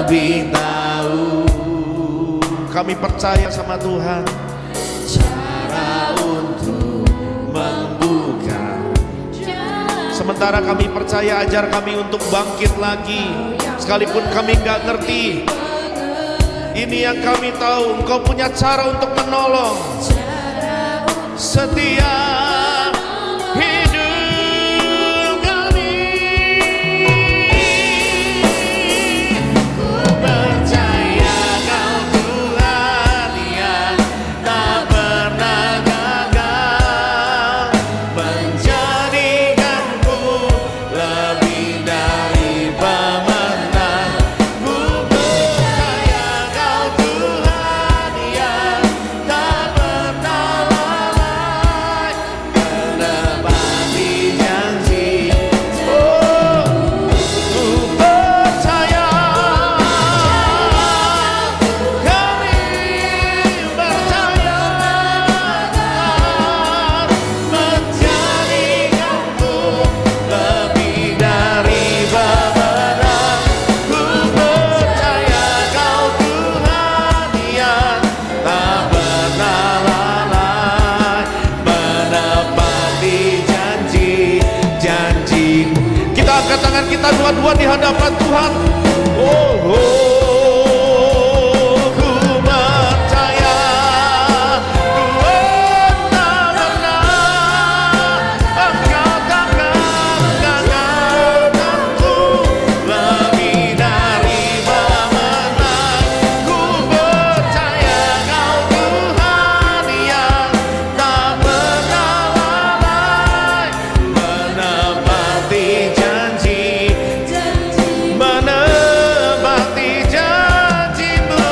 lebih tahu. Kami percaya sama Tuhan. Cara untuk membuka. Sementara kami percaya, ajar kami untuk bangkit lagi. Sekalipun kami gak ngerti, ini yang kami tahu, Engkau punya cara untuk menolong setiap hidup kami. Ku percaya Kau Tuhan yang tak pernah gagal, menjadikanku lebih dari pemenang. Ku percaya Kau Tuhan yang tak pernah lalai, menepati janji. Oh, ku percaya, Kami percaya menjadikanku lebih dari pemenang. Ku percaya Kau Tuhan yang tak pernah lalai, menepati janji-janji. kita angkat tangan kita dua-dua di hadapan Tuhan. Oh, Ku percaya Tuhan tak pernah, Engkau takkan gagalkanku lebih dari pemenang. Ku percaya Kau Tuhan yang tak pernah lalai, menepati janji, menepati janji-Mu.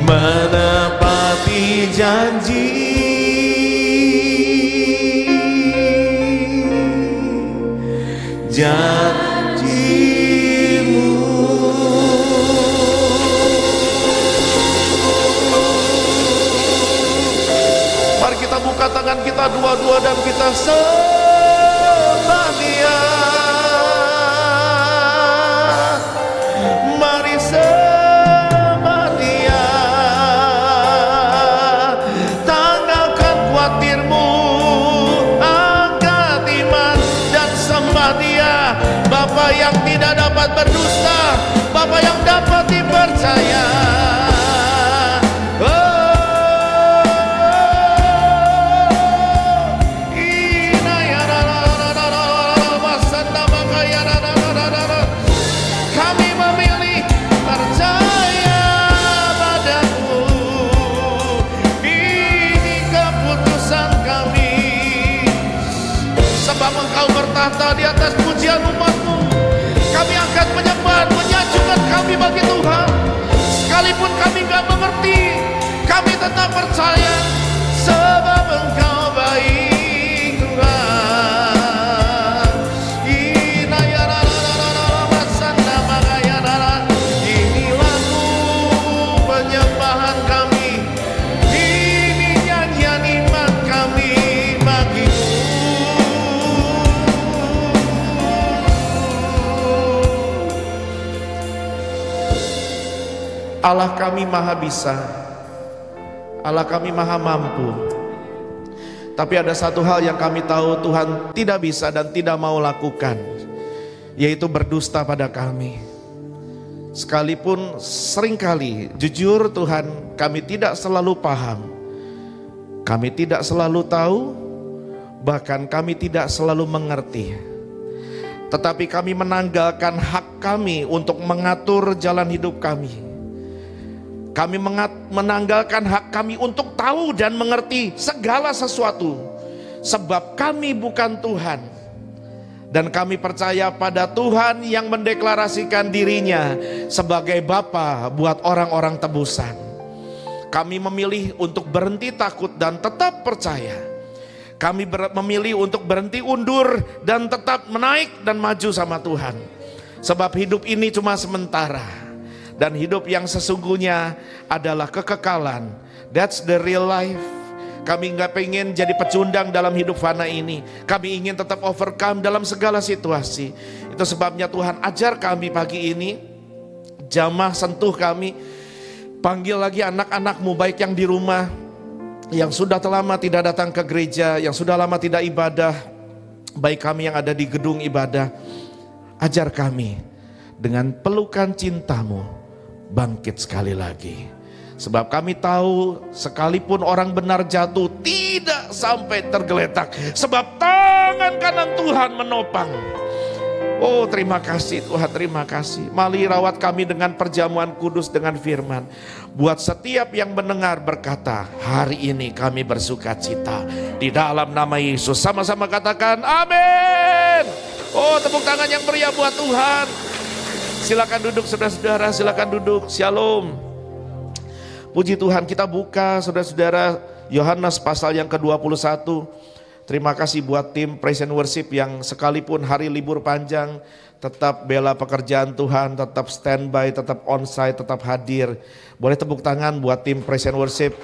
Menepati janji. Janji-Mu. mari kita buka tangan kita dua-dua dan kita sembah Dia. Mari sembah Dia. Tanggalkan khawatirmu, angkat iman dan sembah Dia. Bapa yang tidak dapat berdusta, Bapa yang dapat dipercaya. Kami memilih percaya padamu. Ini keputusan kami, sebab Engkau bertahta di atas pujian umat-Mu. Kami angkat penyembahan, menyajukan kami bagi Tuhan. Sekalipun kami gak mengerti, kami tetap percaya, sebab Engkau baik Tuhan. Ini lagu penyembahan kami, ini nyanyian iman kami bagi-Mu. Allah kami maha bisa, Allah kami maha mampu. Tapi ada satu hal yang kami tahu Tuhan tidak bisa dan tidak mau lakukan, yaitu berdusta pada kami. Sekalipun seringkali, jujur Tuhan, kami tidak selalu paham, kami tidak selalu tahu, bahkan kami tidak selalu mengerti. Tetapi kami menanggalkan hak kami untuk mengatur jalan hidup kami. Kami menanggalkan hak kami untuk tahu dan mengerti segala sesuatu, sebab kami bukan Tuhan. Dan kami percaya pada Tuhan yang mendeklarasikan dirinya sebagai Bapa buat orang-orang tebusan. Kami memilih untuk berhenti takut dan tetap percaya. Kami memilih untuk berhenti undur dan tetap menaik dan maju sama Tuhan. Sebab hidup ini cuma sementara. Dan hidup yang sesungguhnya adalah kekekalan. That's the real life. Kami nggak pengen jadi pecundang dalam hidup fana ini. Kami ingin tetap overcome dalam segala situasi. Itu sebabnya Tuhan ajar kami pagi ini. Jamah sentuh kami. Panggil lagi anak-anakmu baik yang di rumah, yang sudah lama tidak datang ke gereja, yang sudah lama tidak ibadah, baik kami yang ada di gedung ibadah. Ajar kami dengan pelukan cintamu bangkit sekali lagi. Sebab kami tahu sekalipun orang benar jatuh tidak sampai tergeletak. Sebab tangan kanan Tuhan menopang. Oh terima kasih Tuhan, terima kasih. Mari rawat kami dengan perjamuan kudus dengan firman. Buat setiap yang mendengar berkata, hari ini kami bersuka cita. Di dalam nama Yesus sama-sama katakan amin. Oh tepuk tangan yang meriah buat Tuhan. Silakan duduk saudara-saudara, silakan duduk. Shalom. Puji Tuhan, kita buka saudara-saudara Yohanes pasal yang ke-21. Terima kasih buat tim Praise and Worship yang sekalipun hari libur panjang tetap bela pekerjaan Tuhan, tetap standby, tetap onsite, tetap hadir. Boleh tepuk tangan buat tim Praise and Worship,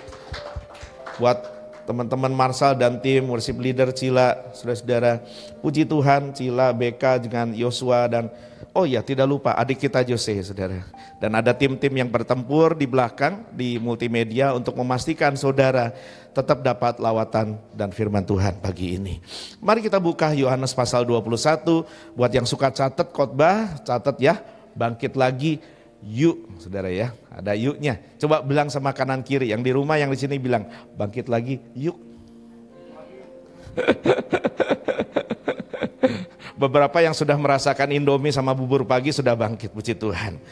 buat teman-teman Marsal dan tim worship leader Cila, saudara-saudara. Puji Tuhan, Cila, BK dengan Yosua dan oh ya tidak lupa adik kita Jose, saudara. Dan ada tim-tim yang bertempur di belakang di multimedia untuk memastikan saudara tetap dapat lawatan dan firman Tuhan pagi ini. Mari kita buka Yohanes pasal 21. Buat yang suka catat khotbah, catat ya. Bangkit lagi, yuk saudara ya. Ada yuknya. Coba bilang sama kanan kiri, yang di rumah yang di sini bilang bangkit lagi, yuk. Beberapa yang sudah merasakan Indomie sama bubur pagi sudah bangkit, puji Tuhan.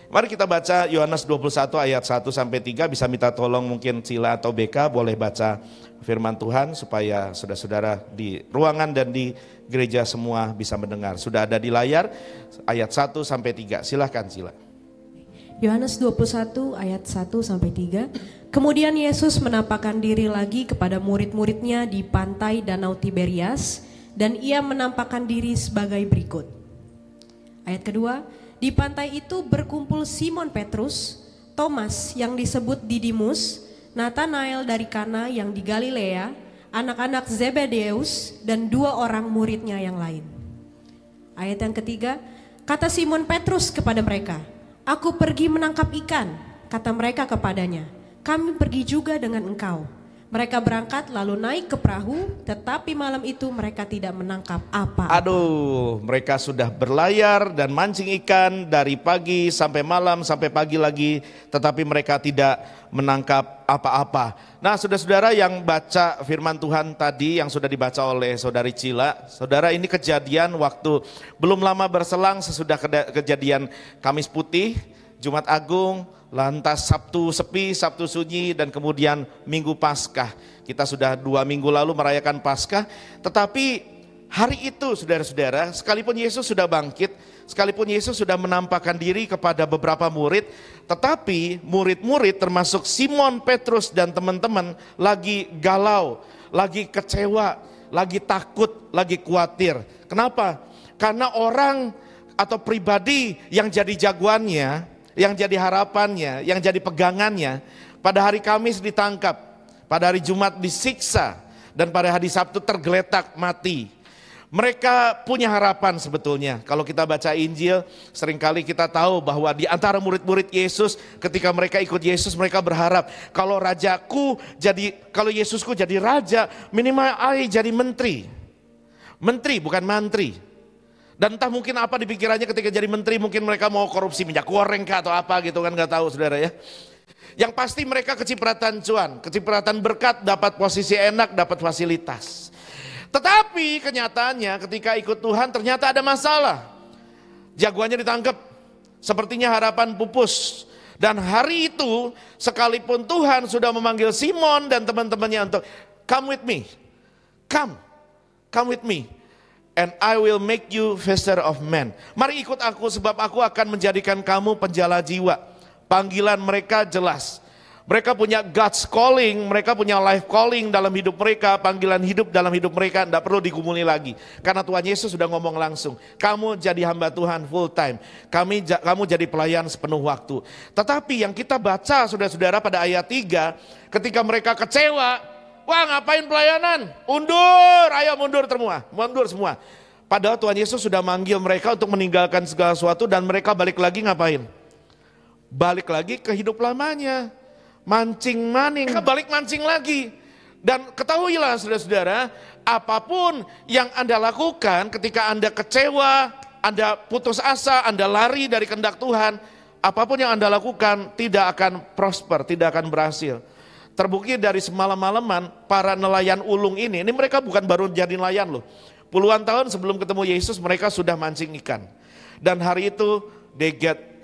Mari kita baca Yohanes 21 ayat 1 sampai 3, bisa minta tolong mungkin Cila atau BK boleh baca firman Tuhan supaya saudara-saudara di ruangan dan di gereja semua bisa mendengar. Sudah ada di layar ayat 1 sampai 3. Silahkan Cila. Yohanes 21 ayat 1 sampai 3. Kemudian Yesus menampakkan diri lagi kepada murid-muridnya di pantai Danau Tiberias dan ia menampakkan diri sebagai berikut. Ayat kedua, di pantai itu berkumpul Simon Petrus, Thomas yang disebut Didimus, Nathanael dari Kana yang di Galilea, anak-anak Zebedeus dan 2 orang muridnya yang lain. Ayat yang ketiga, kata Simon Petrus kepada mereka, "Aku pergi menangkap ikan," kata mereka kepadanya. "Kami pergi juga dengan engkau." Mereka berangkat lalu naik ke perahu, tetapi malam itu mereka tidak menangkap apa-apa. Aduh, mereka sudah berlayar dan mancing ikan dari pagi sampai malam sampai pagi lagi, tetapi mereka tidak menangkap apa-apa. Nah, saudara-saudara yang baca firman Tuhan tadi yang sudah dibaca oleh saudari Cila, saudara ini kejadian waktu belum lama berselang sesudah kejadian Kamis Putih, Jumat Agung, lantas Sabtu sepi, Sabtu sunyi, dan kemudian Minggu Paskah. Kita sudah 2 minggu lalu merayakan Paskah, tetapi hari itu saudara-saudara, sekalipun Yesus sudah bangkit, sekalipun Yesus sudah menampakkan diri kepada beberapa murid, tetapi murid-murid termasuk Simon Petrus dan teman-teman lagi galau, lagi kecewa, lagi takut, lagi khawatir. Kenapa? Karena orang atau pribadi yang jadi jagoannya, yang jadi harapannya, yang jadi pegangannya, pada hari Kamis ditangkap, pada hari Jumat disiksa, dan pada hari Sabtu tergeletak mati. Mereka punya harapan sebetulnya. Kalau kita baca Injil, seringkali kita tahu bahwa di antara murid-murid Yesus, ketika mereka ikut Yesus, mereka berharap, kalau Yesusku jadi raja, minimal I jadi menteri. Menteri bukan mantri. Dan entah mungkin apa di pikirannya ketika jadi menteri, mungkin mereka mau korupsi minyak goreng kah atau apa gitu kan, gak tahu saudara ya. Yang pasti mereka kecipratan cuan, kecipratan berkat, dapat posisi enak, dapat fasilitas. Tetapi kenyataannya ketika ikut Tuhan ternyata ada masalah. Jagoannya ditangkap, sepertinya harapan pupus. Dan hari itu sekalipun Tuhan sudah memanggil Simon dan teman-temannya untuk come with me, come with me. And I will make you fisher of men. Mari ikut aku sebab aku akan menjadikan kamu penjala jiwa. Panggilan mereka jelas. Mereka punya God's calling, mereka punya life calling dalam hidup mereka, panggilan hidup dalam hidup mereka, tidak perlu digumuli lagi. Karena Tuhan Yesus sudah ngomong langsung, kamu jadi hamba Tuhan full time, kamu jadi pelayan sepenuh waktu. Tetapi yang kita baca saudara-saudara pada ayat 3, ketika mereka kecewa, wah ngapain pelayanan? Mundur, ayo mundur semua. Padahal Tuhan Yesus sudah manggil mereka untuk meninggalkan segala sesuatu dan mereka balik lagi ngapain? Balik lagi ke hidup lamanya. Mancing-maning, mereka balik mancing lagi. Dan ketahuilah saudara-saudara, apapun yang Anda lakukan ketika Anda kecewa, Anda putus asa, Anda lari dari kehendak Tuhan, apapun yang Anda lakukan tidak akan prosper, tidak akan berhasil. Terbukti dari semalam-malaman para nelayan ulung ini mereka bukan baru jadi nelayan loh. Puluhan tahun sebelum ketemu Yesus mereka sudah mancing ikan. Dan hari itu they get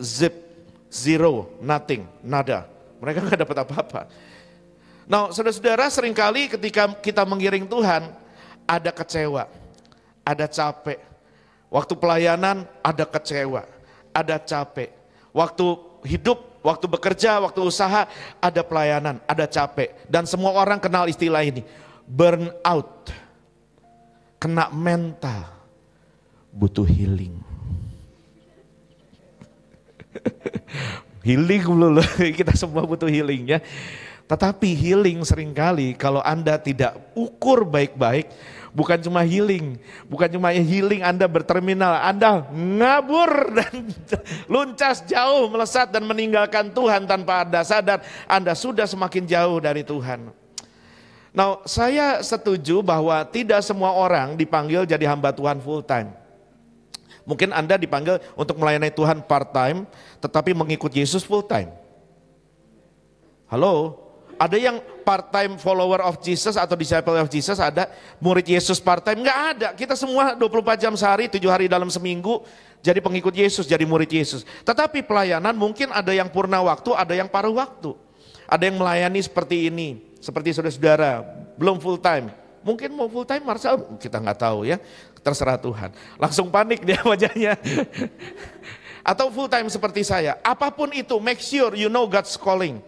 zero, nothing, nada. Mereka gak dapat apa-apa. Nah saudara-saudara, seringkali ketika kita mengiring Tuhan ada kecewa, ada capek. Waktu pelayanan ada kecewa, ada capek. Waktu hidup, waktu bekerja, waktu usaha ada pelayanan, ada capek. Dan semua orang kenal istilah ini, burn out. Kena mental, butuh healing. Healing dulu, kita semua butuh healing ya. Tetapi healing seringkali kalau Anda tidak ukur baik-baik, bukan cuma healing Anda berterminal, Anda ngabur dan luncas jauh, melesat dan meninggalkan Tuhan tanpa Anda sadar, Anda sudah semakin jauh dari Tuhan. Nah, saya setuju bahwa tidak semua orang dipanggil jadi hamba Tuhan full time. Mungkin Anda dipanggil untuk melayani Tuhan part time, tetapi mengikut Yesus full time. Halo? Ada yang part time follower of Jesus atau disciple of Jesus, ada murid Yesus part time? Enggak ada. Kita semua 24 jam sehari, 7 hari dalam seminggu jadi pengikut Yesus, jadi murid Yesus. Tetapi pelayanan mungkin ada yang purna waktu, ada yang paruh waktu. Ada yang melayani seperti ini, seperti saudara-saudara, belum full time. Mungkin mau full time Marcel, kita nggak tahu ya, terserah Tuhan. Langsung panik dia wajahnya. Atau full time seperti saya, apapun itu, make sure you know God's calling.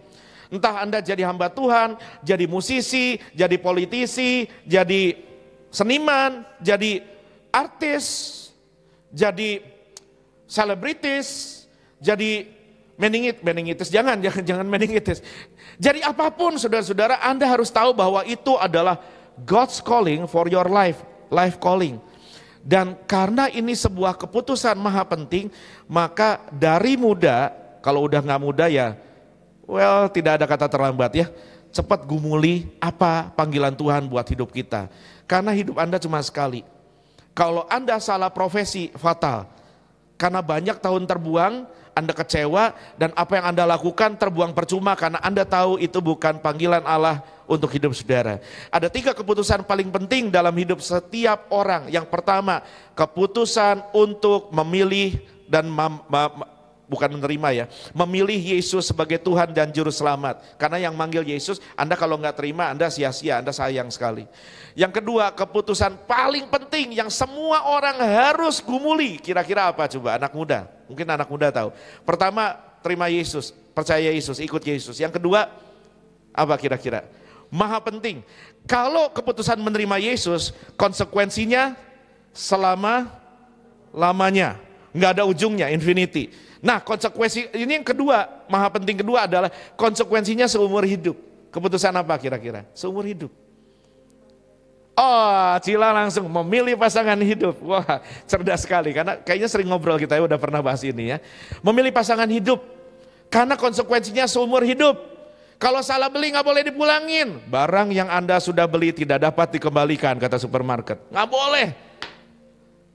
Entah Anda jadi hamba Tuhan, jadi musisi, jadi politisi, jadi seniman, jadi artis, jadi selebritis, jadi meningitis, jangan meningitis. Jadi apapun saudara-saudara, Anda harus tahu bahwa itu adalah God's calling for your life calling. Dan karena ini sebuah keputusan maha penting, maka dari muda, kalau udah gak muda ya, tidak ada kata terlambat ya. Cepat gumuli apa panggilan Tuhan buat hidup kita. Karena hidup Anda cuma sekali. Kalau Anda salah profesi, fatal. Karena banyak tahun terbuang, Anda kecewa, dan apa yang Anda lakukan terbuang percuma karena Anda tahu itu bukan panggilan Allah untuk hidup saudara. Ada 3 keputusan paling penting dalam hidup setiap orang. Yang pertama, keputusan untuk memilih dan bukan menerima ya, memilih Yesus sebagai Tuhan dan Juru Selamat. Karena yang manggil Yesus, Anda kalau nggak terima, Anda sia-sia, Anda sayang sekali. Yang kedua, keputusan paling penting yang semua orang harus gumuli. Kira-kira apa coba anak muda? Mungkin anak muda tahu. Pertama, terima Yesus, percaya Yesus, ikut Yesus. Yang kedua, apa kira-kira? Maha penting. Kalau keputusan menerima Yesus, konsekuensinya selama-lamanya. Nggak ada ujungnya, infinity. Nah, konsekuensi ini yang kedua, maha penting kedua adalah konsekuensinya seumur hidup. Keputusan apa kira-kira? Seumur hidup. Oh, Cila langsung memilih pasangan hidup. Wah, cerdas sekali karena kayaknya sering ngobrol kita ya, udah pernah bahas ini ya. Memilih pasangan hidup karena konsekuensinya seumur hidup. Kalau salah beli nggak boleh dipulangin. Barang yang Anda sudah beli tidak dapat dikembalikan, kata supermarket. Nggak boleh.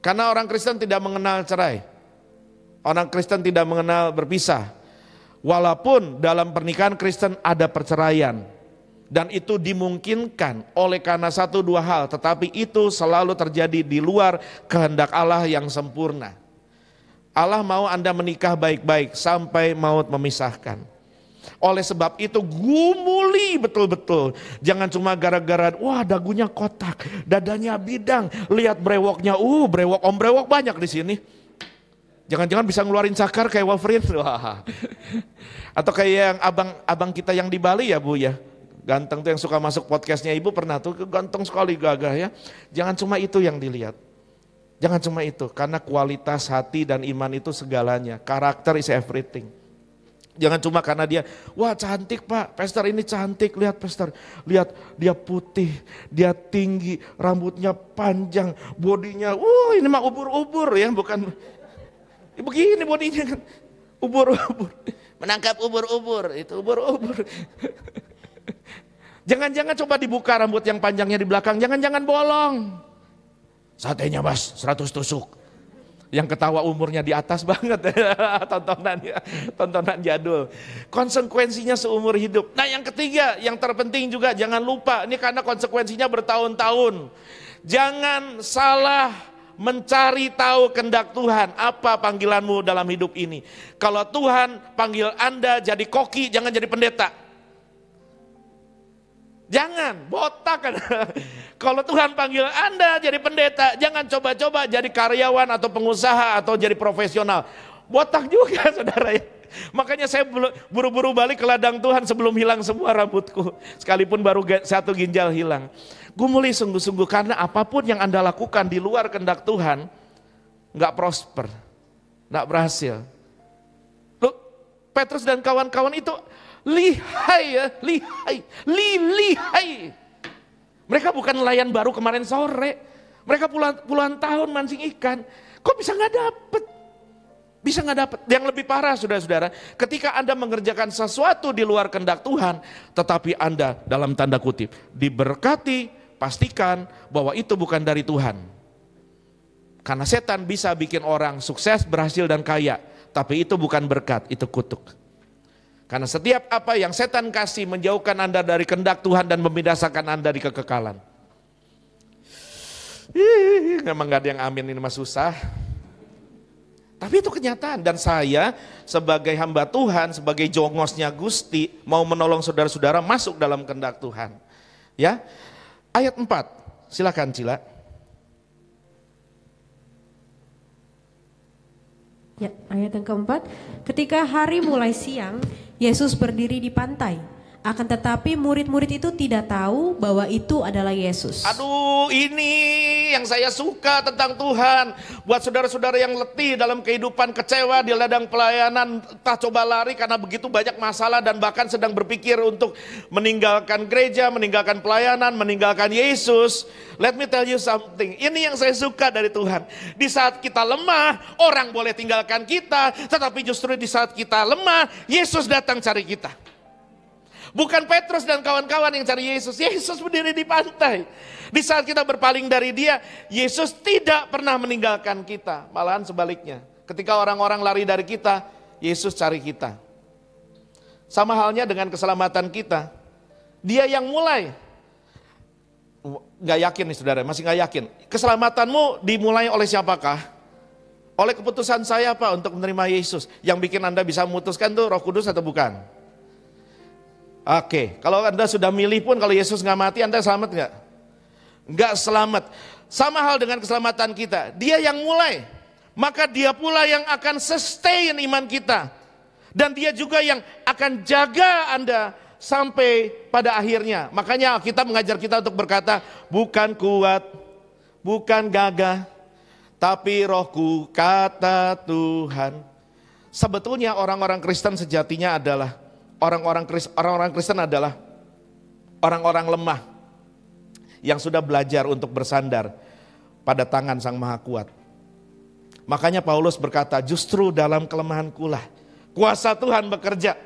Karena orang Kristen tidak mengenal cerai. Orang Kristen tidak mengenal berpisah. Walaupun dalam pernikahan Kristen ada perceraian. Dan itu dimungkinkan oleh karena 1-2 hal. Tetapi itu selalu terjadi di luar kehendak Allah yang sempurna. Allah mau Anda menikah baik-baik sampai maut memisahkan. Oleh sebab itu gumuli betul-betul. Jangan cuma gara-gara wah dagunya kotak, dadanya bidang, lihat brewoknya, brewok om brewok banyak di sini. Jangan-jangan bisa ngeluarin cakar kayak Wolverine. Wah. Atau kayak yang abang kita yang di Bali ya Bu ya. Ganteng tuh yang suka masuk podcastnya Ibu pernah tuh, ganteng sekali gagah ya. Jangan cuma itu yang dilihat. Jangan cuma itu, karena kualitas hati dan iman itu segalanya. Karakter is everything. Jangan cuma karena dia, wah cantik Pak, pastor ini cantik, lihat pastor, lihat dia putih, dia tinggi, rambutnya panjang, bodinya, ini mah ubur-ubur ya, bukan begini bodinya kan, ubur-ubur, menangkap ubur-ubur, itu ubur-ubur. Jangan-jangan coba dibuka rambut yang panjangnya di belakang, jangan-jangan bolong. Satenya Mas, 100 tusuk. Yang ketawa umurnya di atas banget, tontonan jadul. Konsekuensinya seumur hidup. Nah yang ketiga, yang terpenting juga jangan lupa, ini karena konsekuensinya bertahun-tahun. Jangan salah mencari tahu kehendak Tuhan, apa panggilanmu dalam hidup ini. Kalau Tuhan panggil Anda jadi koki, jangan jadi pendeta. Jangan, botak kan. Kalau Tuhan panggil Anda jadi pendeta, jangan coba-coba jadi karyawan atau pengusaha atau jadi profesional. Botak juga saudara ya. Makanya saya buru-buru balik ke ladang Tuhan sebelum hilang semua rambutku. Sekalipun baru 1 ginjal hilang. Gumuli sungguh-sungguh karena apapun yang Anda lakukan di luar kehendak Tuhan, gak prosper, gak berhasil. Loh, Petrus dan kawan-kawan itu lihai ya, lihai. Mereka bukan nelayan baru kemarin sore. Mereka puluhan tahun mancing ikan. Kok bisa nggak dapet? Bisa nggak dapet? Yang lebih parah saudara-saudara, ketika Anda mengerjakan sesuatu di luar kehendak Tuhan, tetapi Anda dalam tanda kutip diberkati, pastikan bahwa itu bukan dari Tuhan. Karena setan bisa bikin orang sukses, berhasil dan kaya, tapi itu bukan berkat, itu kutuk. Karena setiap apa yang setan kasih menjauhkan Anda dari kehendak Tuhan dan membinasakan Anda di kekekalan. Memang gak ada yang amin, ini mah susah. Tapi itu kenyataan, dan saya sebagai hamba Tuhan, sebagai jongosnya Gusti, mau menolong saudara-saudara masuk dalam kehendak Tuhan. Ya, ayat 4, silakan Cila. Ya, ayat yang keempat, ketika hari mulai siang, Yesus berdiri di pantai. Akan tetapi murid-murid itu tidak tahu bahwa itu adalah Yesus. Aduh, ini yang saya suka tentang Tuhan. Buat saudara-saudara yang letih dalam kehidupan, kecewa di ladang pelayanan, entah coba lari karena begitu banyak masalah dan bahkan sedang berpikir untuk meninggalkan gereja, meninggalkan pelayanan, meninggalkan Yesus. Let me tell you something. Ini yang saya suka dari Tuhan. Di saat kita lemah, orang boleh tinggalkan kita, tetapi justru di saat kita lemah, Yesus datang cari kita. Bukan Petrus dan kawan-kawan yang cari Yesus. Yesus berdiri di pantai. Di saat kita berpaling dari dia, Yesus tidak pernah meninggalkan kita. Malahan sebaliknya. Ketika orang-orang lari dari kita, Yesus cari kita. Sama halnya dengan keselamatan kita. Dia yang mulai. Gak yakin nih saudara, masih gak yakin. Keselamatanmu dimulai oleh siapakah? Oleh keputusan saya Pak untuk menerima Yesus. Yang bikin Anda bisa memutuskan tuh Roh Kudus atau bukan? Oke, kalau Anda sudah milih pun kalau Yesus gak mati, Anda selamat gak? Gak selamat. Sama hal dengan keselamatan kita. Dia yang mulai, maka dia pula yang akan sustain iman kita. Dan dia juga yang akan jaga Anda sampai pada akhirnya. Makanya kita mengajar kita untuk berkata, bukan kuat, bukan gagah, tapi Rohku kata Tuhan. Sebetulnya orang-orang Kristen sejatinya adalah orang-orang Kristen adalah orang-orang lemah yang sudah belajar untuk bersandar pada tangan Sang Maha Kuat. Makanya Paulus berkata, justru dalam kelemahanku lah kuasa Tuhan bekerja.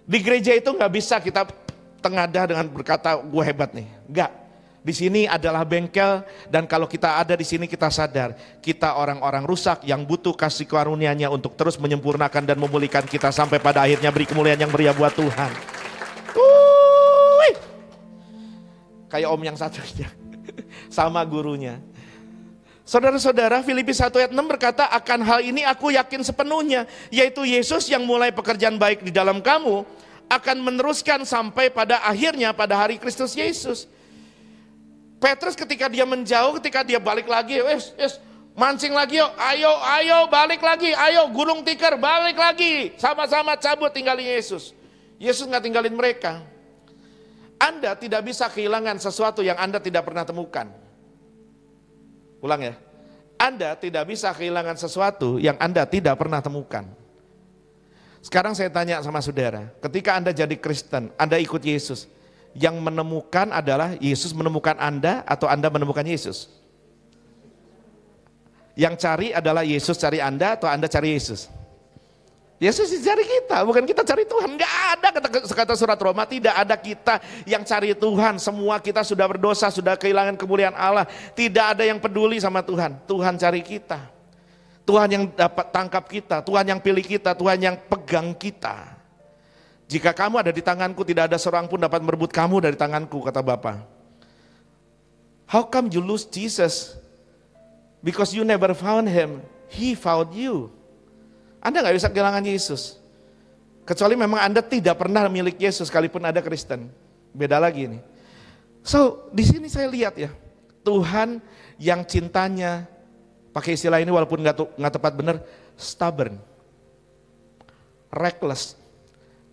Di gereja itu gak bisa kita tengadah dengan berkata gue hebat nih, enggak. Di sini adalah bengkel, dan kalau kita ada di sini kita sadar kita orang-orang rusak yang butuh kasih karunia-Nya untuk terus menyempurnakan dan memulihkan kita sampai pada akhirnya beri kemuliaan yang meriah buat Tuhan. Kayak om yang satunya sama gurunya. Saudara-saudara, Filipi 1 ayat 6 berkata, akan hal ini aku yakin sepenuhnya, yaitu Yesus yang mulai pekerjaan baik di dalam kamu akan meneruskan sampai pada akhirnya pada hari Kristus Yesus. Petrus ketika dia menjauh, ketika dia balik lagi, mancing lagi yuk, ayo balik lagi, ayo gunung tikar balik lagi, sama-sama cabut tinggalin Yesus. Yesus gak tinggalin mereka. Anda tidak bisa kehilangan sesuatu yang Anda tidak pernah temukan. Ulang ya, Anda tidak bisa kehilangan sesuatu yang Anda tidak pernah temukan. Sekarang saya tanya sama saudara, ketika Anda jadi Kristen, Anda ikut Yesus, yang menemukan adalah Yesus menemukan Anda atau Anda menemukan Yesus? Yang cari adalah Yesus cari Anda atau Anda cari Yesus? Yesus cari kita, bukan kita cari Tuhan. Enggak ada kata surat Roma, tidak ada kita yang cari Tuhan. Semua kita sudah berdosa, sudah kehilangan kemuliaan Allah. Tidak ada yang peduli sama Tuhan. Tuhan cari kita. Tuhan yang dapat tangkap kita, Tuhan yang pilih kita, Tuhan yang pegang kita. Jika kamu ada di tanganku, tidak ada seorang pun dapat merebut kamu dari tanganku, kata Bapa. How come you lose Jesus? Because you never found him, he found you. Anda gak bisa kehilangan Yesus. Kecuali memang Anda tidak pernah milik Yesus, sekalipun ada Kristen. Beda lagi ini. So, di sini saya lihat ya, Tuhan yang cintanya, pakai istilah ini walaupun gak tepat benar, stubborn, reckless.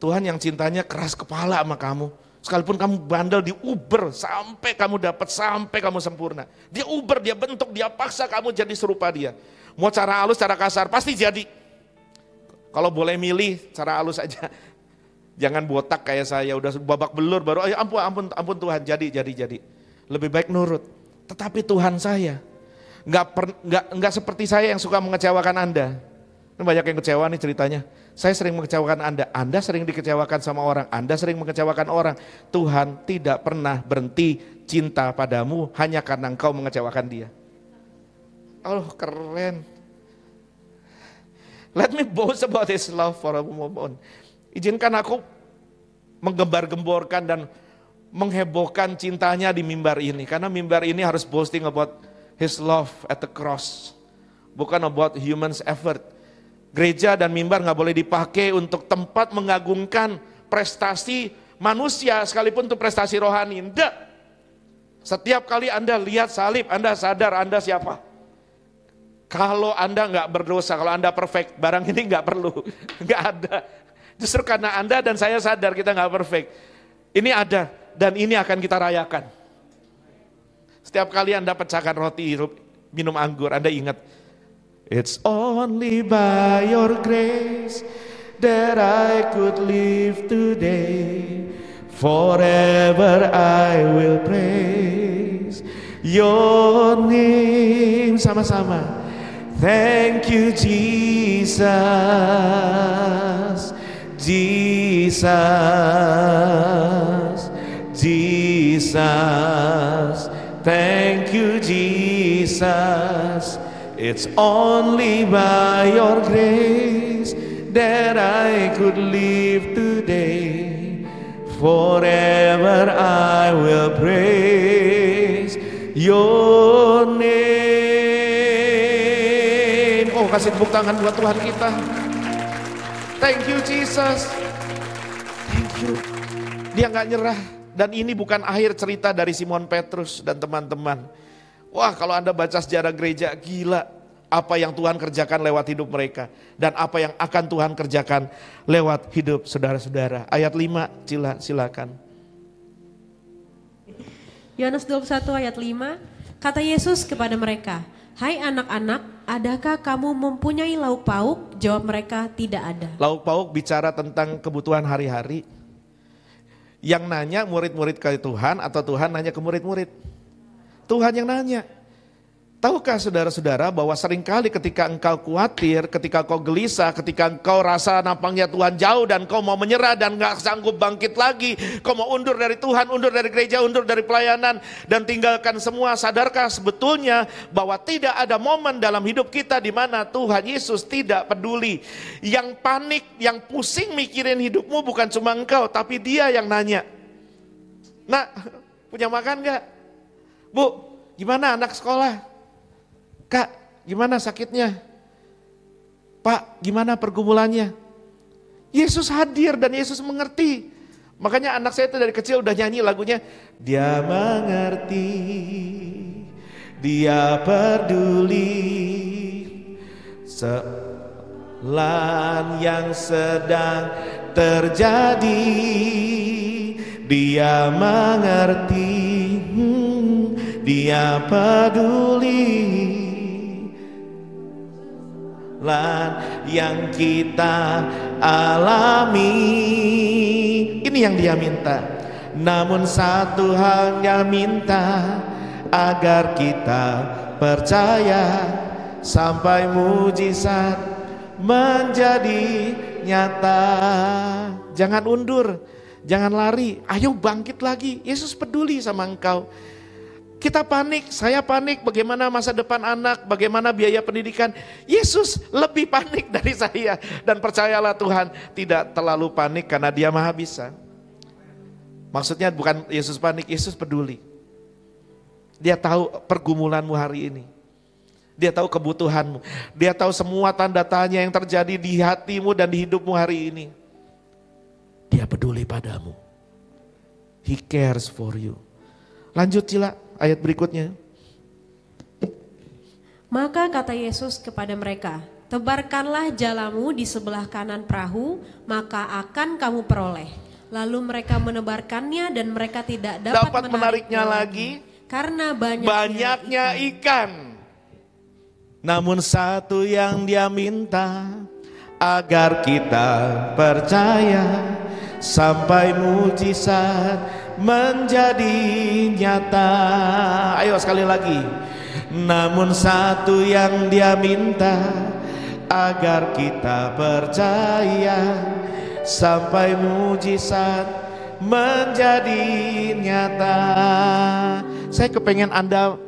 Tuhan yang cintanya keras kepala sama kamu. Sekalipun kamu bandel, diuber sampai kamu dapat, sampai kamu sempurna. Dia uber, dia bentuk, dia paksa kamu jadi serupa dia. Mau cara halus, cara kasar, pasti jadi. Kalau boleh milih, cara halus aja. Jangan botak kayak saya, udah babak belur baru, ampun Tuhan, jadi. Lebih baik nurut. Tetapi Tuhan saya, nggak seperti saya yang suka mengecewakan Anda. Ini banyak yang kecewa nih ceritanya. Saya sering mengecewakan Anda sering dikecewakan sama orang, Anda sering mengecewakan orang. Tuhan tidak pernah berhenti cinta padamu hanya karena engkau mengecewakan dia. Oh keren. Let me boast about his love for a moment. Izinkan aku menggembar-gemborkan dan menghebohkan cintanya di mimbar ini. Karena mimbar ini harus boasting about his love at the cross. Bukan about humans effort. Gereja dan mimbar gak boleh dipakai untuk tempat mengagungkan prestasi manusia sekalipun itu prestasi rohani. Tidak. Setiap kali Anda lihat salib, Anda sadar Anda siapa. Kalau Anda nggak berdosa, kalau Anda perfect, barang ini nggak perlu, nggak ada. Justru karena Anda dan saya sadar kita nggak perfect, ini ada dan ini akan kita rayakan. Setiap kali Anda pecahkan roti, minum anggur, Anda ingat, it's only by your grace that I could live today. Forever I will praise your name. Sama-sama. Thank you Jesus, Jesus, Jesus. Thank you Jesus. It's only by your grace that I could live today. Forever I will praise your name. Oh, kasih tepuk tangan buat Tuhan kita. Thank you Jesus. Thank you. Dia gak nyerah. Dan ini bukan akhir cerita dari Simon Petrus dan teman-teman. Wah, kalau Anda baca sejarah gereja, gila. Apa yang Tuhan kerjakan lewat hidup mereka. Dan apa yang akan Tuhan kerjakan lewat hidup saudara-saudara. Ayat 5, silakan. Yohanes 21 ayat 5, kata Yesus kepada mereka, hai anak-anak, adakah kamu mempunyai lauk pauk? Jawab mereka, tidak ada. Lauk pauk bicara tentang kebutuhan hari-hari. Yang nanya murid-murid ke Tuhan atau Tuhan nanya ke murid-murid? Tuhan yang nanya. Tahukah saudara-saudara bahwa seringkali ketika engkau khawatir, ketika engkau gelisah, ketika engkau rasa nampaknya Tuhan jauh dan engkau mau menyerah dan gak sanggup bangkit lagi, kau mau undur dari Tuhan, undur dari gereja, undur dari pelayanan dan tinggalkan semua, sadarkah sebetulnya bahwa tidak ada momen dalam hidup kita di mana Tuhan Yesus tidak peduli. Yang panik, yang pusing mikirin hidupmu bukan cuma engkau, tapi Dia yang nanya. Nah, punya makan gak? Bu, gimana anak sekolah? Kak, gimana sakitnya? Pak, gimana pergumulannya? Yesus hadir dan Yesus mengerti. Makanya anak saya itu dari kecil udah nyanyi lagunya. Dia mengerti, Dia peduli selan yang sedang terjadi. Dia mengerti, Dia peduli yang kita alami. Ini yang dia minta. Namun satu hal dia minta, agar kita percaya sampai mujizat menjadi nyata. Jangan undur, jangan lari, ayo bangkit lagi. Yesus peduli sama engkau. Kita panik, saya panik bagaimana masa depan anak, bagaimana biaya pendidikan. Yesus lebih panik dari saya. Dan percayalah Tuhan tidak terlalu panik karena Dia Maha Bisa. Maksudnya bukan Yesus panik, Yesus peduli. Dia tahu pergumulanmu hari ini. Dia tahu kebutuhanmu. Dia tahu semua tanda tanya yang terjadi di hatimu dan di hidupmu hari ini. Dia peduli padamu. He cares for you. Lanjut Cila, ayat berikutnya. Maka kata Yesus kepada mereka, tebarkanlah jalamu di sebelah kanan perahu, maka akan kamu peroleh. Lalu mereka menebarkannya dan mereka tidak dapat menariknya lagi karena banyaknya ikan. Namun satu yang Dia minta, agar kita percaya sampai mujizat menjadi nyata. Ayo sekali lagi. Namun satu yang Dia minta, agar kita percaya sampai mujizat menjadi nyata. Saya kepengen Anda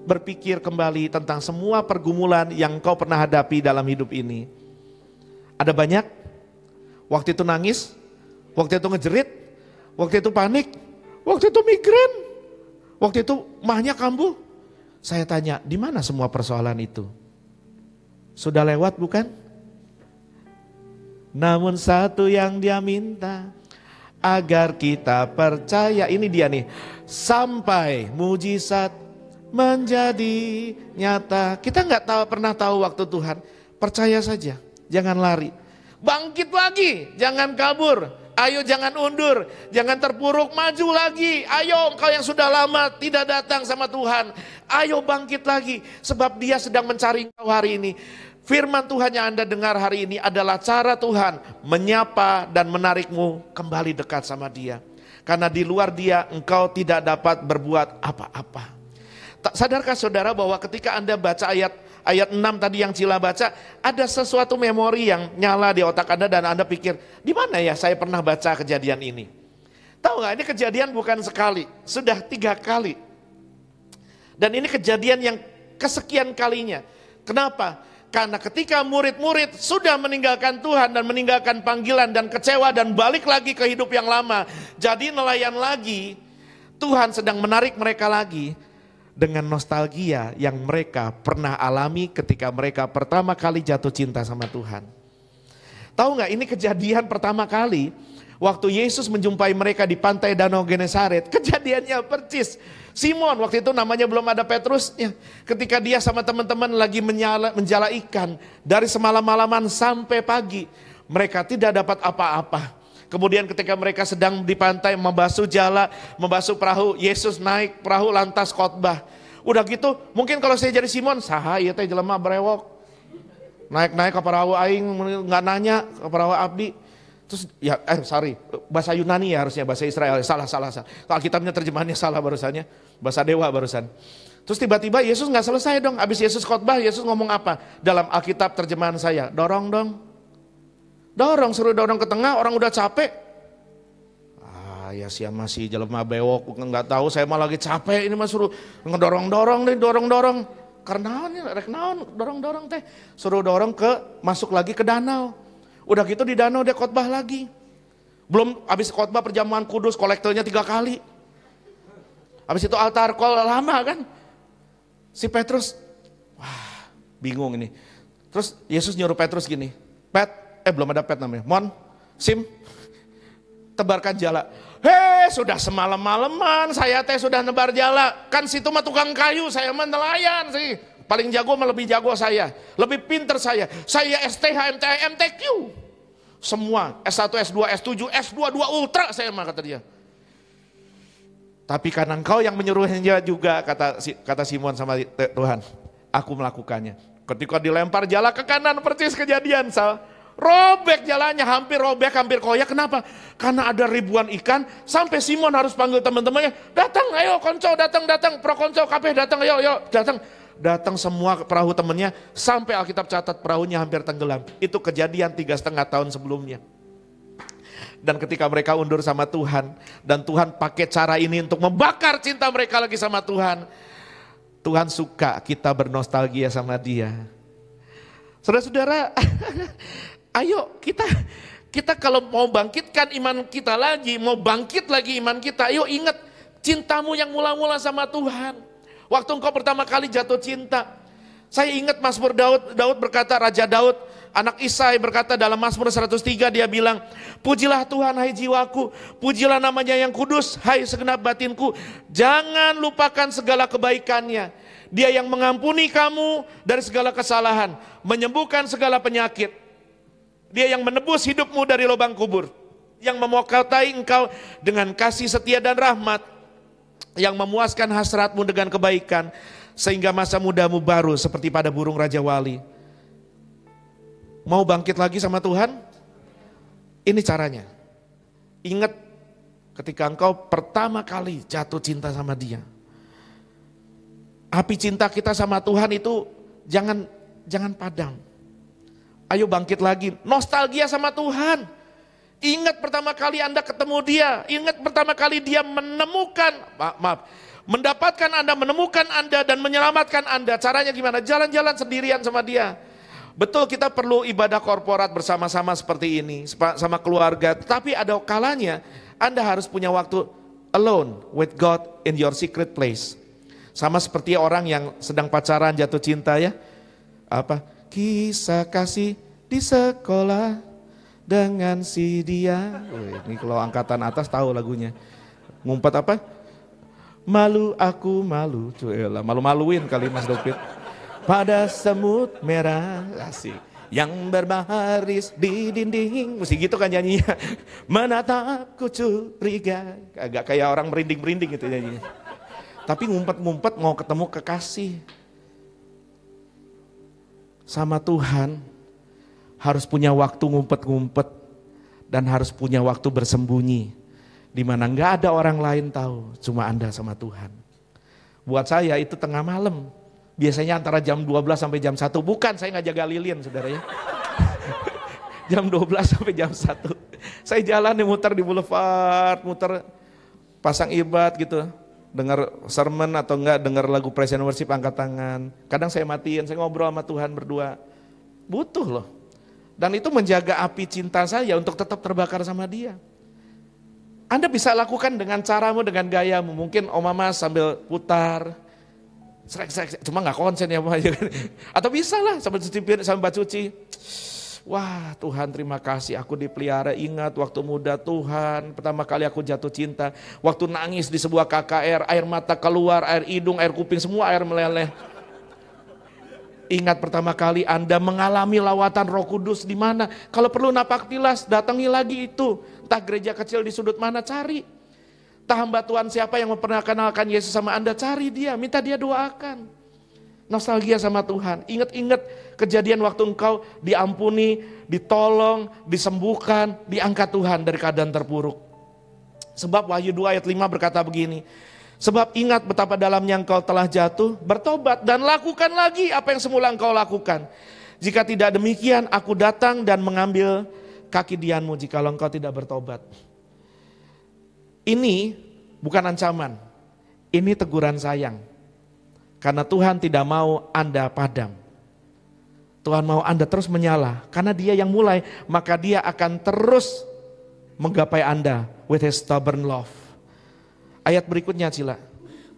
berpikir kembali tentang semua pergumulan yang kau pernah hadapi dalam hidup ini. Ada banyak. Waktu itu nangis, waktu itu ngejerit, waktu itu panik, waktu itu migrain, waktu itu mahnya kambuh. Saya tanya, di mana semua persoalan itu? Sudah lewat bukan? Namun satu yang Dia minta, agar kita percaya, ini dia nih, sampai mujizat menjadi nyata. Kita nggak pernah tahu waktu Tuhan. Percaya saja, jangan lari. Bangkit lagi, jangan kabur. Ayo jangan undur, jangan terpuruk, maju lagi. Ayo engkau yang sudah lama tidak datang sama Tuhan, ayo bangkit lagi. Sebab Dia sedang mencari engkau hari ini. Firman Tuhan yang Anda dengar hari ini adalah cara Tuhan menyapa dan menarikmu kembali dekat sama Dia. Karena di luar Dia engkau tidak dapat berbuat apa-apa. Sadarkah saudara bahwa ketika Anda baca ayat 6 tadi yang Cila baca, ada sesuatu memori yang nyala di otak Anda dan Anda pikir, di mana ya saya pernah baca kejadian ini? Tahu nggak, ini kejadian bukan sekali, sudah 3 kali. Dan ini kejadian yang kesekian kalinya. Kenapa? Karena ketika murid-murid sudah meninggalkan Tuhan dan meninggalkan panggilan dan kecewa dan balik lagi ke hidup yang lama, jadi nelayan lagi, Tuhan sedang menarik mereka lagi dengan nostalgia yang mereka pernah alami ketika mereka pertama kali jatuh cinta sama Tuhan. Tahu nggak, ini kejadian pertama kali waktu Yesus menjumpai mereka di pantai Danau Genesaret. Kejadiannya percis. Simon waktu itu namanya belum ada Petrusnya. Ketika dia sama teman-teman lagi menjala ikan dari semalam-malaman sampai pagi, mereka tidak dapat apa-apa. Kemudian ketika mereka sedang di pantai membasuh jala, membasuh perahu, Yesus naik perahu lantas khotbah. Udah gitu, mungkin kalau saya jadi Simon, saha ieu teh jelema brewok. Naik-naik ke perahu aing nggak nanya ke perahu abdi. Terus ya bahasa Yunani ya harusnya, bahasa Israel. Salah. Alkitabnya terjemahannya salah barusannya, bahasa dewa barusan. Terus tiba-tiba Yesus nggak selesai dong. Habis Yesus khotbah, Yesus ngomong apa? Dalam Alkitab terjemahan saya, dorong dong. Dorong, suruh dorong ke tengah, orang udah capek. Ya siapa masih jelema bewok, nggak tahu saya mah lagi capek ini mah suruh ngedorong-dorong deh, dorong-dorong. Karena rek naon dorong-dorong teh. Suruh dorong masuk lagi ke danau. Udah gitu di danau dia khotbah lagi. Belum habis khotbah perjamuan kudus, kolektornya 3 kali. Habis itu altar kol lama kan. Si Petrus, wah bingung ini. Terus Yesus nyuruh Petrus gini, belum ada Pet namanya, Mon, Sim, tebarkan jala. Sudah semalam-malaman saya teh sudah nebar jala. Kan situ mah tukang kayu, saya mah nelayan sih. Paling jago mah lebih jago saya, lebih pinter saya. Saya STH, MTH, MTQ. Semua, S1, S2, S7, S2, 2 ultra saya mah kata dia. Tapi karena engkau yang menyuruhnya juga, kata Simon sama Tuhan, aku melakukannya. Ketika dilempar jala ke kanan persis kejadian, Robek jalannya, hampir robek, hampir koyak. Kenapa? Karena ada ribuan ikan, sampai Simon harus panggil teman-temannya, datang, ayo konco, datang, pro konco, KP, datang, ayo, datang. Datang semua perahu temannya, sampai Alkitab catat perahunya hampir tenggelam. Itu kejadian 3,5 tahun sebelumnya. Dan ketika mereka undur sama Tuhan, dan Tuhan pakai cara ini untuk membakar cinta mereka lagi sama Tuhan. Tuhan suka kita bernostalgia sama Dia. Saudara-saudara, ayo kita kalau mau bangkitkan iman kita lagi, mau bangkit lagi iman kita, ayo ingat cintamu yang mula-mula sama Tuhan. Waktu engkau pertama kali jatuh cinta, saya ingat Mazmur Daud berkata, Raja Daud, anak Isai berkata dalam Mazmur 103, dia bilang, pujilah Tuhan hai jiwaku, pujilah namanya yang kudus, hai segenap batinku, jangan lupakan segala kebaikannya. Dia yang mengampuni kamu dari segala kesalahan, menyembuhkan segala penyakit. Dia yang menebus hidupmu dari lubang kubur, yang memokatai engkau dengan kasih setia dan rahmat, yang memuaskan hasratmu dengan kebaikan, sehingga masa mudamu baru seperti pada burung Raja Wali. Mau bangkit lagi sama Tuhan? Ini caranya. Ingat ketika engkau pertama kali jatuh cinta sama Dia. Api cinta kita sama Tuhan itu jangan padam. Ayo bangkit lagi, nostalgia sama Tuhan. Ingat pertama kali Anda ketemu Dia, ingat pertama kali Dia mendapatkan Anda, menemukan Anda dan menyelamatkan Anda. Caranya gimana? Jalan-jalan sendirian sama Dia. Betul, kita perlu ibadah korporat bersama-sama seperti ini, sama keluarga. Tapi ada kalanya Anda harus punya waktu alone with God in your secret place. Sama seperti orang yang sedang pacaran jatuh cinta ya. Apa? Kisah kasih di sekolah dengan si dia. Ini kalau angkatan atas tahu lagunya. Ngumpet apa? Malu aku malu. Malu-maluin kali Mas David. Pada semut merah, asik, yang berbaris di dinding, mesti gitu kan nyanyinya. Menatapku curiga, agak kayak orang merinding-merinding gitu nyanyinya. Tapi ngumpet-ngumpet mau ketemu kekasih. Sama Tuhan harus punya waktu ngumpet-ngumpet dan harus punya waktu bersembunyi, di mana nggak ada orang lain tahu, cuma Anda sama Tuhan. Buat saya itu tengah malam. Biasanya antara jam 12 sampai jam 1. Bukan, saya nggak jaga lilin saudara ya. Jam 12 sampai jam 1. Saya jalan nih muter di boulevard, muter pasang ibad gitu. Dengar sermon atau enggak dengar lagu praise and worship, angkat tangan. Kadang saya matiin, saya ngobrol sama Tuhan berdua. Butuh loh. Dan itu menjaga api cinta saya untuk tetap terbakar sama Dia. Anda bisa lakukan dengan caramu, dengan gayamu. Mungkin Om Mama sambil putar. Cuma gak konsen ya Pak. Atau bisa lah sambil cuci piring, sambil cuci. Wah Tuhan terima kasih aku dipelihara, ingat waktu muda Tuhan. Pertama kali aku jatuh cinta. Waktu nangis di sebuah KKR, air mata keluar, air hidung, air kuping, semua air meleleh. Ingat pertama kali Anda mengalami lawatan Roh Kudus di mana? Kalau perlu napak tilas, datangi lagi itu. Entah gereja kecil di sudut mana, cari. Entah hamba Tuhan siapa yang memperkenalkan Yesus sama Anda, cari dia, minta dia doakan. Nostalgia sama Tuhan, ingat-ingat kejadian waktu engkau diampuni, ditolong, disembuhkan, diangkat Tuhan dari keadaan terpuruk. Sebab Wahyu 2 ayat 5 berkata begini, sebab ingat betapa dalamnya engkau telah jatuh, bertobat dan lakukan lagi apa yang semula engkau lakukan. Jika tidak demikian, aku datang dan mengambil kaki dianmu jikalau engkau tidak bertobat. Ini bukan ancaman, ini teguran sayang. Karena Tuhan tidak mau Anda padam. Tuhan mau Anda terus menyala. Karena Dia yang mulai, maka Dia akan terus menggapai Anda with His stubborn love. Ayat berikutnya Cila.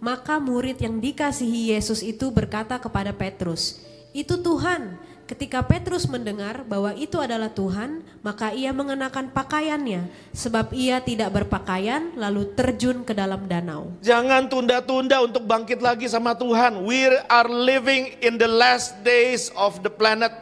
Maka murid yang dikasihi Yesus itu berkata kepada Petrus, itu Tuhan. Ketika Petrus mendengar bahwa itu adalah Tuhan, maka ia mengenakan pakaiannya, sebab ia tidak berpakaian lalu terjun ke dalam danau. Jangan tunda-tunda untuk bangkit lagi sama Tuhan. We are living in the last days of the planet.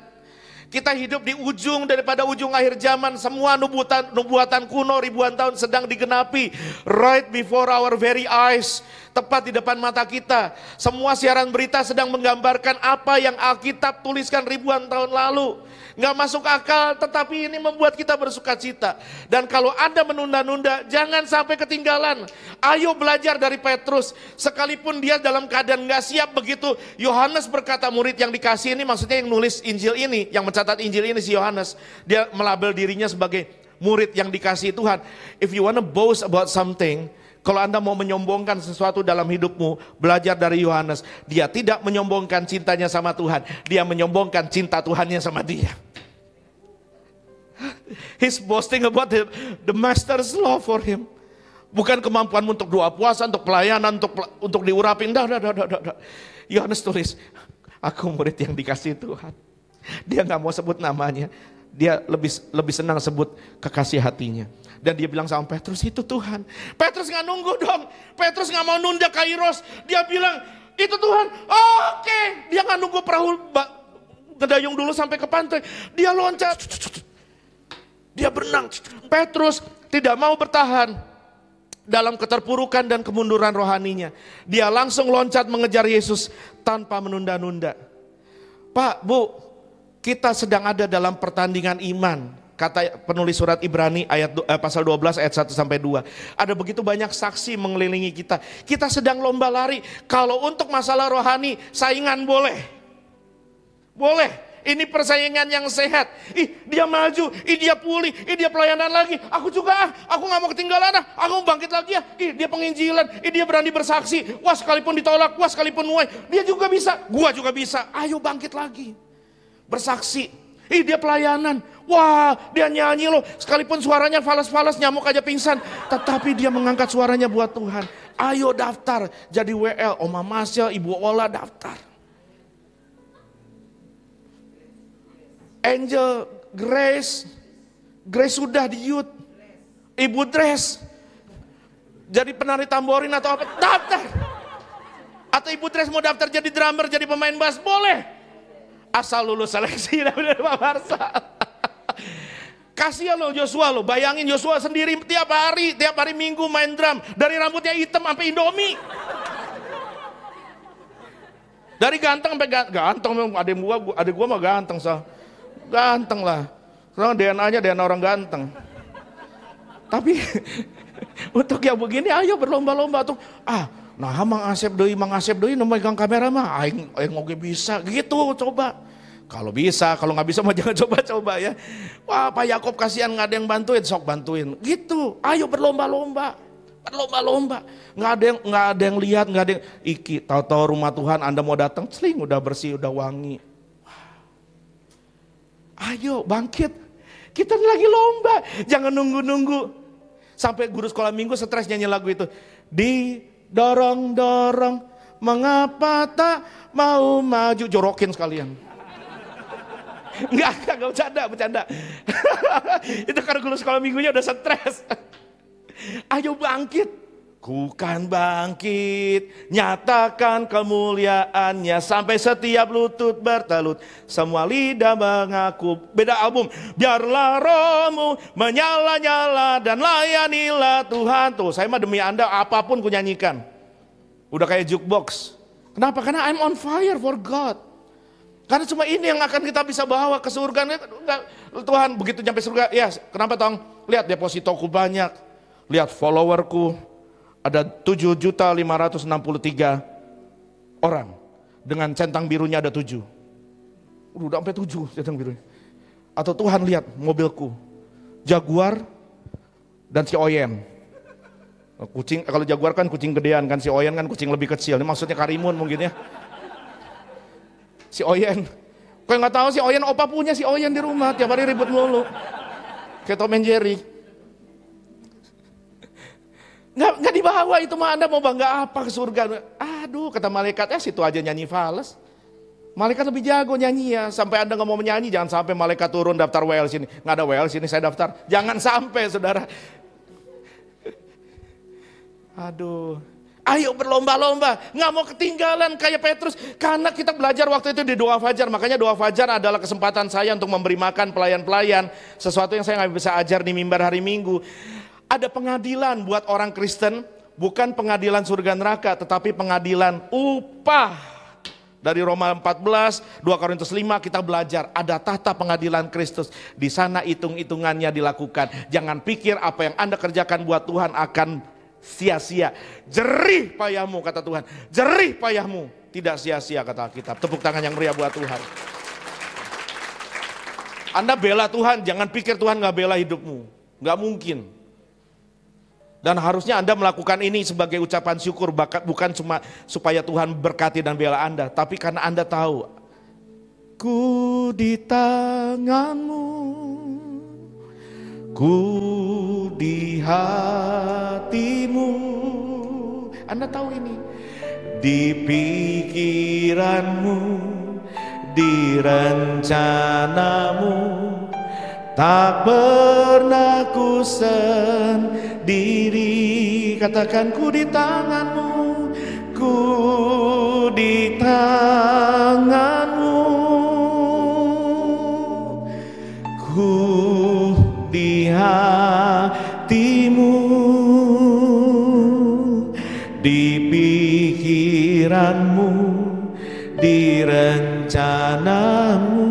Kita hidup di ujung daripada ujung akhir zaman. Semua nubuatan kuno ribuan tahun sedang digenapi right before our very eyes. tepat di depan mata kita. Semua siaran berita sedang menggambarkan apa yang Alkitab tuliskan ribuan tahun lalu. Nggak masuk akal, tetapi ini membuat kita bersuka cita. Dan kalau Anda menunda-nunda, jangan sampai ketinggalan. Ayo belajar dari Petrus. Sekalipun dia dalam keadaan nggak siap begitu, Yohanes berkata, murid yang dikasih ini, maksudnya yang nulis Injil ini, yang mencatat Injil ini si Yohanes. Dia melabel dirinya sebagai murid yang dikasih Tuhan. If you wanna boast about something, kalau Anda mau menyombongkan sesuatu dalam hidupmu, belajar dari Yohanes. Dia tidak menyombongkan cintanya sama Tuhan, dia menyombongkan cinta Tuhannya sama dia. He's boasting about the master's love for him. Bukan kemampuanmu untuk doa puasa, untuk pelayanan, untuk diurapin. Yohanes tulis, aku murid yang dikasih Tuhan. Dia gak mau sebut namanya. Dia lebih senang sebut kekasih hatinya. Dan dia bilang sama Petrus, itu Tuhan. Petrus gak nunggu dong. Petrus gak mau nunda Kairos. Dia bilang, itu Tuhan. Oke. Dia gak nunggu perahu ngedayung dulu sampai ke pantai. Dia loncat. Dia berenang. Petrus tidak mau bertahan dalam keterpurukan dan kemunduran rohaninya. Dia langsung loncat mengejar Yesus tanpa menunda-nunda. Pak, Bu, kita sedang ada dalam pertandingan iman. Kata penulis surat Ibrani pasal 12 ayat 1 sampai 2. Ada begitu banyak saksi mengelilingi kita. Kita sedang lomba lari. Kalau untuk masalah rohani, saingan boleh. Boleh. Ini persaingan yang sehat. Dia maju, dia pulih, dia pelayanan lagi. Aku juga, aku gak mau ketinggalan, aku mau bangkit lagi ya. Dia penginjilan, dia berani bersaksi. Wah, sekalipun ditolak, wah sekalipun nuai, dia juga bisa. Gua juga bisa. Ayo bangkit lagi. Bersaksi. Dia pelayanan. Wah, dia nyanyi loh. Sekalipun suaranya falas-falas, nyamuk aja pingsan. Tetapi dia mengangkat suaranya buat Tuhan. Ayo daftar jadi WL. Oma Masya, Ibu Ola daftar. Angel, Grace sudah di youth. Ibu Dres jadi penari tamborin atau apa, daftar. Atau Ibu Dres mau daftar jadi drummer, jadi pemain bass, boleh. Asal lulus seleksi dari Pak Marsa. Kasihan loh Joshua loh, bayangin Joshua sendiri tiap hari Minggu main drum. Dari rambutnya hitam sampai Indomie. Dari ganteng sampai ganteng, adek gua mah ganteng sah. Ganteng lah, karena DNA-nya DNA orang ganteng. Tapi untuk yang begini, ayo berlomba-lomba tuh. Nah Mang Asep deui megang kamera mah, aing oge bisa gitu, coba. Kalau bisa, kalau nggak bisa mah jangan coba-coba ya. Wah, Pak Yakob kasihan nggak ada yang bantuin, sok bantuin. Gitu, ayo berlomba-lomba. Nggak ada yang lihat, nggak ada yang tahu-tahu rumah Tuhan Anda mau datang, celing udah bersih, udah wangi. Ayo bangkit, kita lagi lomba, jangan nunggu-nunggu. Sampai guru sekolah minggu stres nyanyi lagu itu. Didorong-dorong, mengapa tak mau maju, jorokin sekalian. Enggak bercanda. Itu karena guru sekolah minggunya udah stres. Ayo bangkit. Ku kan bangkit, nyatakan kemuliaannya sampai setiap lutut bertelut, semua lidah mengaku. Beda album. Biarlah rohmu menyala-nyala dan layanilah Tuhan. Tuh, saya mah demi Anda apapun ku nyanyikan. Udah kayak jukebox. Kenapa? Karena I'm on fire for God. Karena cuma ini yang akan kita bisa bawa ke surga. Tuhan begitu nyampe surga, ya kenapa Tong? Lihat depositoku banyak, lihat followerku. Ada 7.563 orang. Dengan centang birunya ada 7. Udah sampai 7 centang birunya. Atau Tuhan lihat mobilku. Jaguar dan si Oyen. Kucing, kalau Jaguar kan kucing gedean kan, si Oyen kan kucing lebih kecil. Ini maksudnya Karimun mungkin ya. Si Oyen. Kau nggak tahu si Oyen, opa punya si Oyen di rumah. Tiap hari ribut mulu. Kayak Tom and Jerry. Nggak dibawa itu mah, Anda mau bangga apa ke surga? Aduh, kata malaikat, situ aja nyanyi fales. Malaikat lebih jago nyanyi ya. Sampai Anda nggak mau menyanyi, jangan sampai malaikat turun daftar WL sini. Nggak ada WL sini, saya daftar. Jangan sampai saudara. Aduh. Ayo berlomba-lomba, nggak mau ketinggalan kayak Petrus. Karena kita belajar waktu itu di doa fajar. Makanya doa fajar adalah kesempatan saya untuk memberi makan pelayan-pelayan. Sesuatu yang saya nggak bisa ajar di mimbar hari Minggu. Ada pengadilan buat orang Kristen bukan pengadilan surga neraka, tetapi pengadilan upah. Dari Roma 14, 2 Korintus 5 kita belajar ada tahta pengadilan Kristus. Di sana hitung-hitungannya dilakukan. Jangan pikir apa yang Anda kerjakan buat Tuhan akan sia-sia. Jerih payahmu kata Tuhan. Jerih payahmu. Tidak sia-sia kata Alkitab. Tepuk tangan yang meriah buat Tuhan. Anda bela Tuhan, jangan pikir Tuhan gak bela hidupmu. Gak mungkin. Dan harusnya Anda melakukan ini sebagai ucapan syukur, bukan cuma supaya Tuhan berkati dan bela Anda, tapi karena Anda tahu, ku di tanganmu, ku di hatimu. Anda tahu ini, di pikiranmu, di rencanamu, tak pernah ku sendiri. Katakan, ku di tanganmu, ku di tanganmu, ku di hatimu, di pikiranmu, di rencanamu,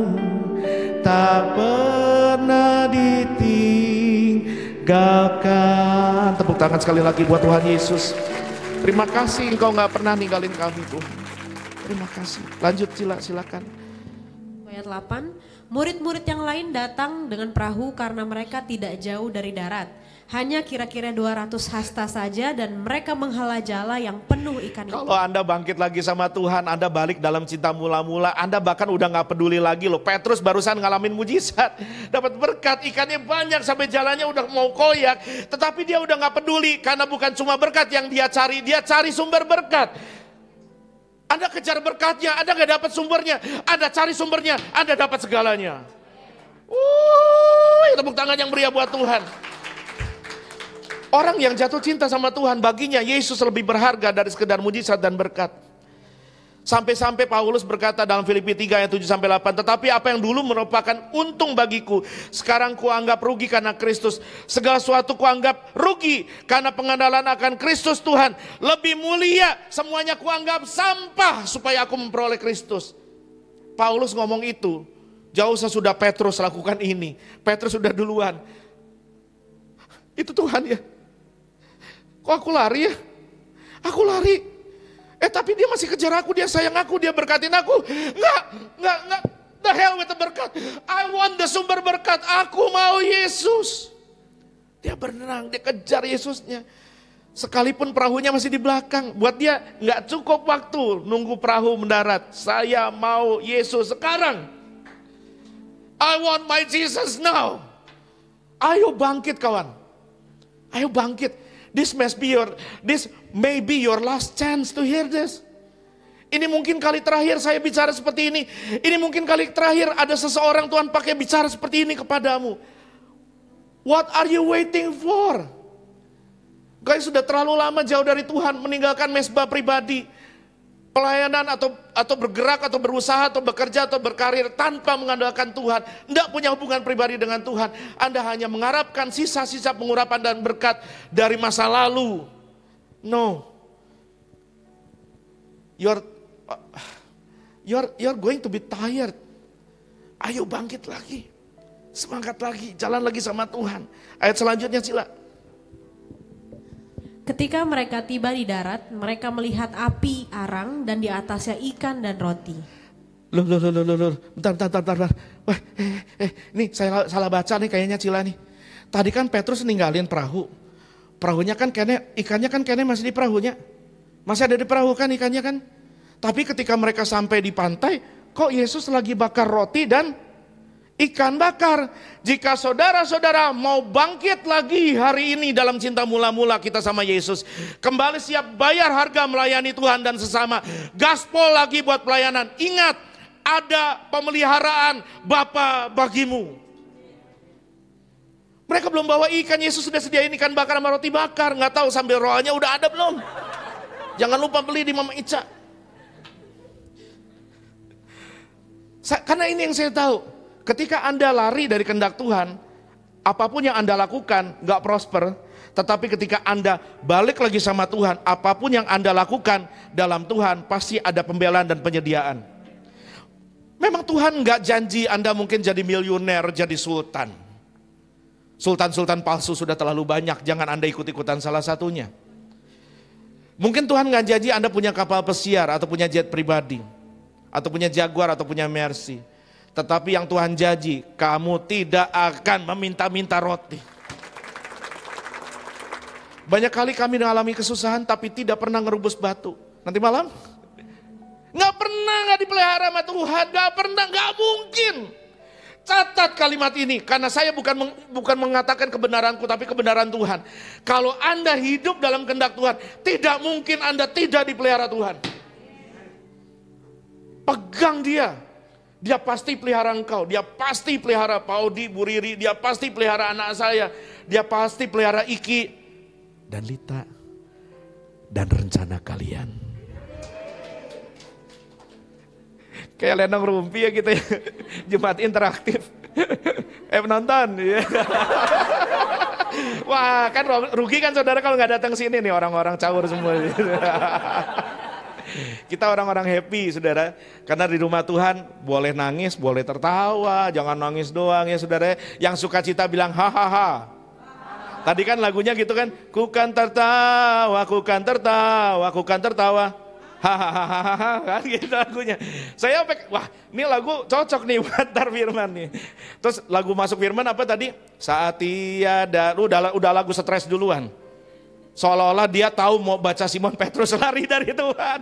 tak pernah ditinggalkan. Tepuk tangan sekali lagi buat Tuhan Yesus. Terima kasih Engkau gak pernah ninggalin kami Tuhan. Terima kasih. Lanjut silakan. Ayat 8, murid-murid yang lain datang dengan perahu karena mereka tidak jauh dari darat. Hanya kira-kira 200 hasta saja dan mereka menghala jala yang penuh ikan itu. Kalau Anda bangkit lagi sama Tuhan, Anda balik dalam cinta mula-mula, Anda bahkan udah gak peduli lagi loh. Petrus barusan ngalamin mujizat, dapat berkat, ikannya banyak sampai jalannya udah mau koyak. Tetapi dia udah gak peduli karena bukan cuma berkat yang dia cari sumber berkat. Anda kejar berkatnya, Anda gak dapat sumbernya. Anda cari sumbernya, Anda dapat segalanya. Tepuk tangan yang meriah buat Tuhan. Orang yang jatuh cinta sama Tuhan, baginya Yesus lebih berharga dari sekedar mujizat dan berkat. Sampai-sampai Paulus berkata dalam Filipi 3 ayat 7-8, tetapi apa yang dulu merupakan untung bagiku, sekarang kuanggap rugi karena Kristus. Segala sesuatu kuanggap rugi karena pengandalan akan Kristus Tuhan. Lebih mulia, semuanya kuanggap sampah supaya aku memperoleh Kristus. Paulus ngomong itu jauh sesudah Petrus lakukan ini. Petrus sudah duluan. Itu Tuhan ya. Kok aku lari ya? Aku lari. Tapi dia masih kejar aku, dia sayang aku, dia berkatin aku. Enggak. The hell with the berkat. I want the sumber berkat. Aku mau Yesus. Dia berenang, dia kejar Yesusnya. Sekalipun perahunya masih di belakang. Buat dia enggak cukup waktu nunggu perahu mendarat. Saya mau Yesus sekarang. I want my Jesus now. Ayo bangkit kawan. Ayo bangkit. This may be your last chance to hear this. Ini mungkin kali terakhir saya bicara seperti ini. Ini mungkin kali terakhir ada seseorang Tuhan pakai bicara seperti ini kepadamu. What are you waiting for? Guys, sudah terlalu lama jauh dari Tuhan, meninggalkan mesbah pribadi, pelayanan atau bergerak atau berusaha atau bekerja atau berkarir tanpa mengandalkan Tuhan, tidak punya hubungan pribadi dengan Tuhan. Anda hanya mengharapkan sisa-sisa pengurapan dan berkat dari masa lalu. No, you're going to be tired. Ayo bangkit lagi, semangat lagi, jalan lagi sama Tuhan. Ayat selanjutnya sila. Ketika mereka tiba di darat, mereka melihat api arang dan di atasnya ikan dan roti. Loh. Bentar. Wah, ini saya salah baca nih kayaknya Cila nih. Tadi kan Petrus ninggalin perahu. Perahunya kan ikannya kan masih di perahunya. Masih ada di perahu kan ikannya kan. Tapi ketika mereka sampai di pantai, kok Yesus lagi bakar roti dan ikan bakar. Jika saudara-saudara mau bangkit lagi hari ini dalam cinta mula-mula kita sama Yesus, kembali siap bayar harga melayani Tuhan dan sesama, gaspol lagi buat pelayanan, ingat ada pemeliharaan Bapa bagimu. Mereka belum bawa ikan, Yesus sudah sediain ikan bakar sama roti bakar. Nggak tahu sambil rohnya udah ada belum. Jangan lupa beli di Mama Ica. Karena ini yang saya tahu. Ketika Anda lari dari kehendak Tuhan, apapun yang Anda lakukan gak prosper, Tetapi ketika Anda balik lagi sama Tuhan, apapun yang Anda lakukan dalam Tuhan pasti ada pembelaan dan penyediaan. Memang Tuhan nggak janji Anda mungkin jadi miliuner, jadi sultan. Sultan-sultan palsu sudah terlalu banyak, jangan Anda ikut-ikutan salah satunya. Mungkin Tuhan nggak janji Anda punya kapal pesiar atau punya jet pribadi, atau punya Jaguar atau punya Mercy. Tetapi yang Tuhan janji, kamu tidak akan meminta-minta roti. Banyak kali kami mengalami kesusahan tapi tidak pernah ngerubus batu. Nanti malam? Nggak pernah nggak dipelihara sama Tuhan, nggak pernah, nggak mungkin. Catat kalimat ini, karena saya bukan mengatakan kebenaranku tapi kebenaran Tuhan. Kalau Anda hidup dalam kehendak Tuhan, tidak mungkin Anda tidak dipelihara Tuhan. Pegang dia. Dia pasti pelihara engkau, dia pasti pelihara Pak Odi, Bu Riri, dia pasti pelihara anak saya, dia pasti pelihara Iki dan Lita dan rencana kalian. Kayak lenong rumpi ya kita ya, Jumat interaktif. Penonton ya. Wah kan rugi kan saudara kalau nggak datang sini nih, orang-orang caur semua. Kita orang-orang happy saudara, karena di rumah Tuhan boleh nangis, boleh tertawa, jangan nangis doang ya saudara. Yang sukacita bilang hahaha. Tadi kan lagunya gitu kan, ku kan tertawa, ku kan tertawa, ku kan tertawa, hahaha, kan gitu lagunya. Saya wah ini lagu cocok nih buat Tar Firman nih. Terus lagu masuk Firman apa tadi? Saat tiada, udah lagu stres duluan. Seolah-olah dia tahu mau baca Simon Petrus lari dari Tuhan.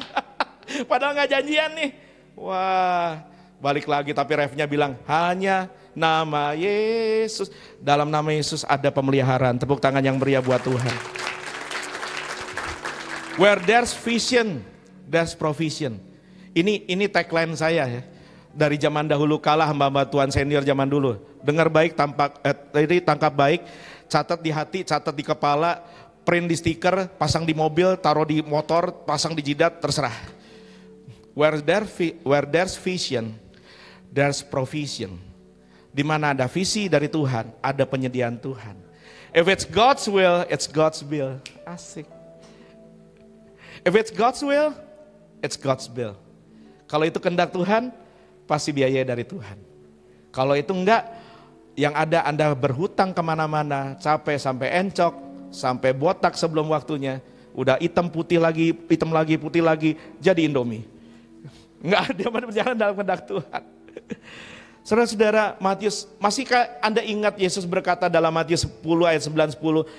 Padahal nggak janjian nih. Wah, balik lagi tapi refnya bilang hanya nama Yesus. Dalam nama Yesus ada pemeliharaan. Tepuk tangan yang meriah buat Tuhan. Where there's vision, there's provision. Ini tagline saya ya. Dari zaman dahulu kala hamba-hamba Tuhan senior zaman dulu. Dengar baik, tangkap baik, catat di hati, catat di kepala, print di stiker, pasang di mobil, taruh di motor, pasang di jidat, terserah. Where there's vision, there's provision. Di mana ada visi dari Tuhan, ada penyediaan Tuhan. If it's God's will, it's God's will. Asik. If it's God's will, it's God's will. Kalau itu kehendak Tuhan, pasti biaya dari Tuhan. Kalau itu enggak, yang ada Anda berhutang kemana-mana, capek sampai encok, sampai botak sebelum waktunya, udah hitam putih lagi, putih lagi, jadi Indomie. Enggak ada berjalan dalam kehendak Tuhan. Saudara-saudara, Matius, masihkah Anda ingat Yesus berkata dalam Matius 10 ayat 9-10,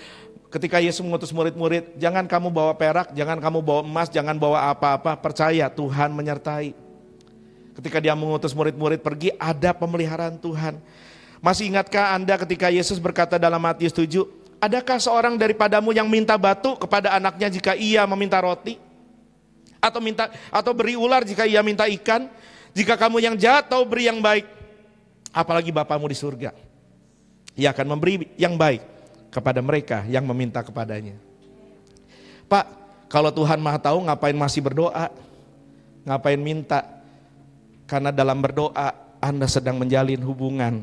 ketika Yesus mengutus murid-murid, jangan kamu bawa perak, jangan kamu bawa emas, jangan bawa apa-apa, percaya Tuhan menyertai. Ketika dia mengutus murid-murid pergi, ada pemeliharaan Tuhan. Masih ingatkah Anda ketika Yesus berkata dalam Matius 7, adakah seorang daripadamu yang minta batu kepada anaknya jika ia meminta roti? Atau beri ular jika ia minta ikan? Jika kamu yang jahat tahu beri yang baik, apalagi Bapamu di surga, ia akan memberi yang baik kepada mereka yang meminta kepadanya. Pak, kalau Tuhan Maha tahu ngapain masih berdoa? Ngapain minta? Karena dalam berdoa Anda sedang menjalin hubungan.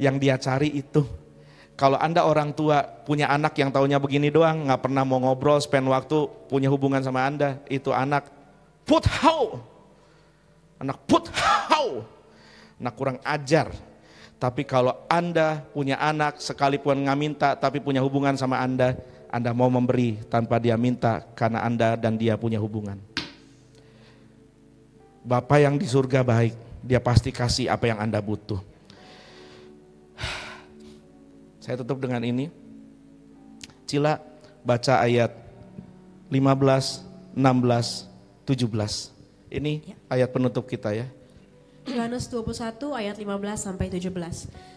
Yang dia cari itu. Kalau Anda orang tua punya anak yang taunya begini doang, gak pernah mau ngobrol, spend waktu, punya hubungan sama Anda, itu anak put how. Anak put how. Anak kurang ajar. Tapi kalau Anda punya anak sekalipun gak minta tapi punya hubungan sama Anda mau memberi tanpa dia minta karena Anda dan dia punya hubungan. Bapa yang di surga baik, dia pasti kasih apa yang Anda butuh. Saya tutup dengan ini. Cila baca ayat 15, 16, 17. Ini ayat penutup kita ya. Yohanes 21 ayat 15 sampai 17.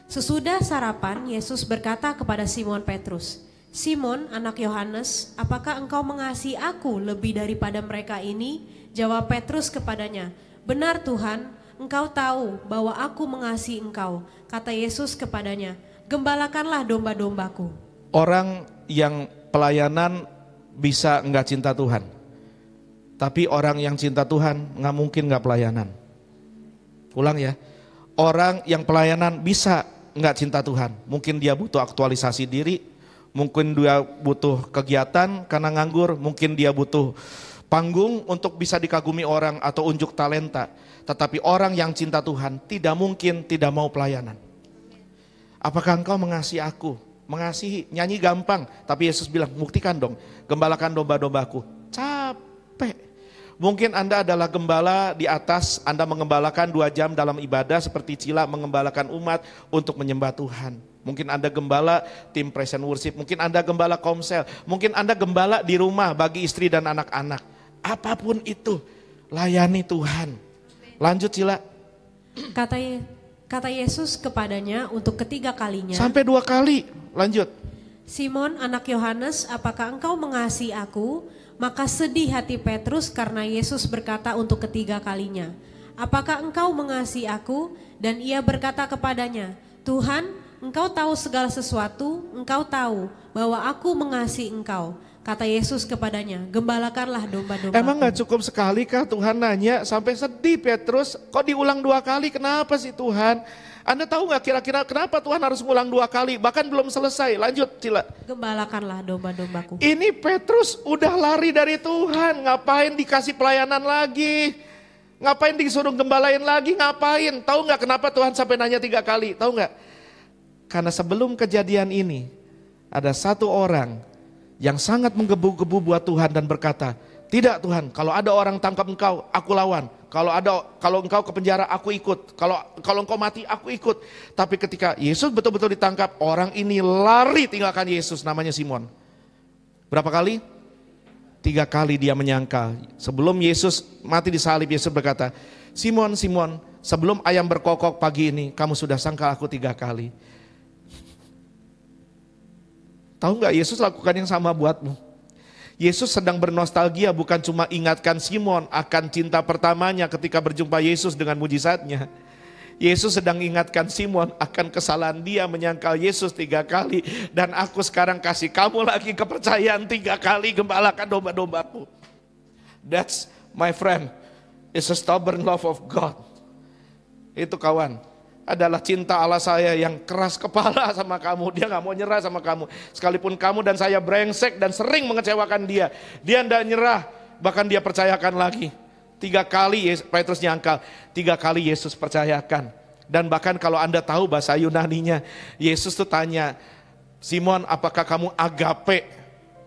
Sesudah sarapan, Yesus berkata kepada Simon Petrus, Simon, anak Yohanes, apakah engkau mengasihi aku lebih daripada mereka ini? Jawab Petrus kepadanya, benar Tuhan, engkau tahu bahwa aku mengasihi engkau. Kata Yesus kepadanya, gembalakanlah domba-dombaku. Orang yang pelayanan bisa enggak cinta Tuhan. Tapi orang yang cinta Tuhan enggak mungkin enggak pelayanan. Ulang ya, orang yang pelayanan bisa enggak cinta Tuhan. Mungkin dia butuh aktualisasi diri, Mungkin dia butuh kegiatan karena nganggur, mungkin dia butuh panggung untuk bisa dikagumi orang atau unjuk talenta. Tetapi orang yang cinta Tuhan tidak mungkin tidak mau pelayanan. Apakah engkau mengasihi aku? Mengasihi, nyanyi gampang. Tapi Yesus bilang, buktikan dong, gembalakan domba-dombaku. Capek. Mungkin Anda adalah gembala di atas, Anda mengembalakan 2 jam dalam ibadah seperti Cila mengembalakan umat untuk menyembah Tuhan. Mungkin Anda gembala tim praise and worship, mungkin Anda gembala komsel, mungkin Anda gembala di rumah bagi istri dan anak-anak. Apapun itu, layani Tuhan. Lanjut Cila. Kata Yesus kepadanya untuk ketiga kalinya. Sampai 2 kali, lanjut. Simon anak Yohanes, apakah engkau mengasihi aku? Maka sedih hati Petrus karena Yesus berkata untuk ketiga kalinya, apakah engkau mengasihi aku? Dan ia berkata kepadanya, Tuhan, engkau tahu segala sesuatu, engkau tahu bahwa aku mengasihi engkau. Kata Yesus kepadanya, gembalakanlah domba-domba. Emang gak cukup sekali kah Tuhan nanya sampai sedih Petrus? Kok diulang 2 kali? Kenapa sih Tuhan? Anda tahu gak kira-kira kenapa Tuhan harus ngulang 2 kali? Bahkan belum selesai. Lanjut Cila. Gembalakanlah domba-dombaku. Ini Petrus udah lari dari Tuhan. Ngapain dikasih pelayanan lagi? Ngapain disuruh gembalain lagi? Ngapain? Tahu gak kenapa Tuhan sampai nanya 3 kali? Tahu gak? Karena sebelum kejadian ini ada satu orang yang sangat menggebu-gebu buat Tuhan dan berkata, tidak Tuhan, kalau ada orang tangkap engkau, aku lawan. Kalau engkau ke penjara, aku ikut. Kalau engkau mati, aku ikut. Tapi ketika Yesus betul-betul ditangkap, orang ini lari tinggalkan Yesus, namanya Simon. Berapa kali? 3 kali dia menyangkal. Sebelum Yesus mati disalib, Yesus berkata, Simon, Simon, sebelum ayam berkokok pagi ini, kamu sudah sangkal aku 3 kali. Tahu nggak, Yesus lakukan yang sama buatmu. Yesus sedang bernostalgia, bukan cuma ingatkan Simon akan cinta pertamanya ketika berjumpa Yesus dengan mujizatnya. Yesus sedang ingatkan Simon akan kesalahan dia menyangkal Yesus 3 kali. Dan aku sekarang kasih kamu lagi kepercayaan 3 kali, gembalakan domba-dombaku. That's, my friend, is a stubborn love of God. Itu kawan, adalah cinta Allah saya yang keras kepala sama kamu. Dia gak mau nyerah sama kamu. Sekalipun kamu dan saya brengsek dan sering mengecewakan dia, dia tidak nyerah, bahkan dia percayakan lagi. 3 kali Petrus nyangkal, 3 kali Yesus percayakan. Dan bahkan kalau Anda tahu bahasa Yunaninya, Yesus tuh tanya, Simon, apakah kamu agape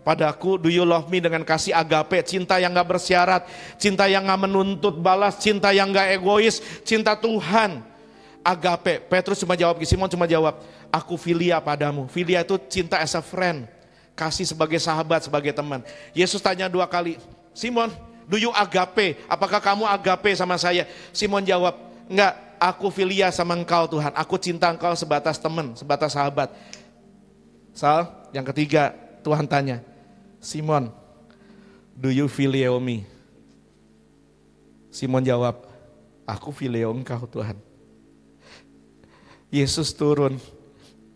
padaku? Do you love me? Dengan kasih agape, cinta yang gak bersyarat, cinta yang gak menuntut balas, cinta yang gak egois, cinta Tuhan. Agape. Petrus cuma jawab, Simon cuma jawab, aku filia padamu. Filia itu cinta as a friend, kasih sebagai sahabat, sebagai teman. Yesus tanya 2 kali, Simon, do you agape? Apakah kamu agape sama saya? Simon jawab, enggak, aku filia sama engkau Tuhan. Aku cinta engkau sebatas teman, sebatas sahabat. Sal, yang ketiga Tuhan tanya, Simon, do you phileo me? Simon jawab, aku phileo engkau Tuhan. Yesus turun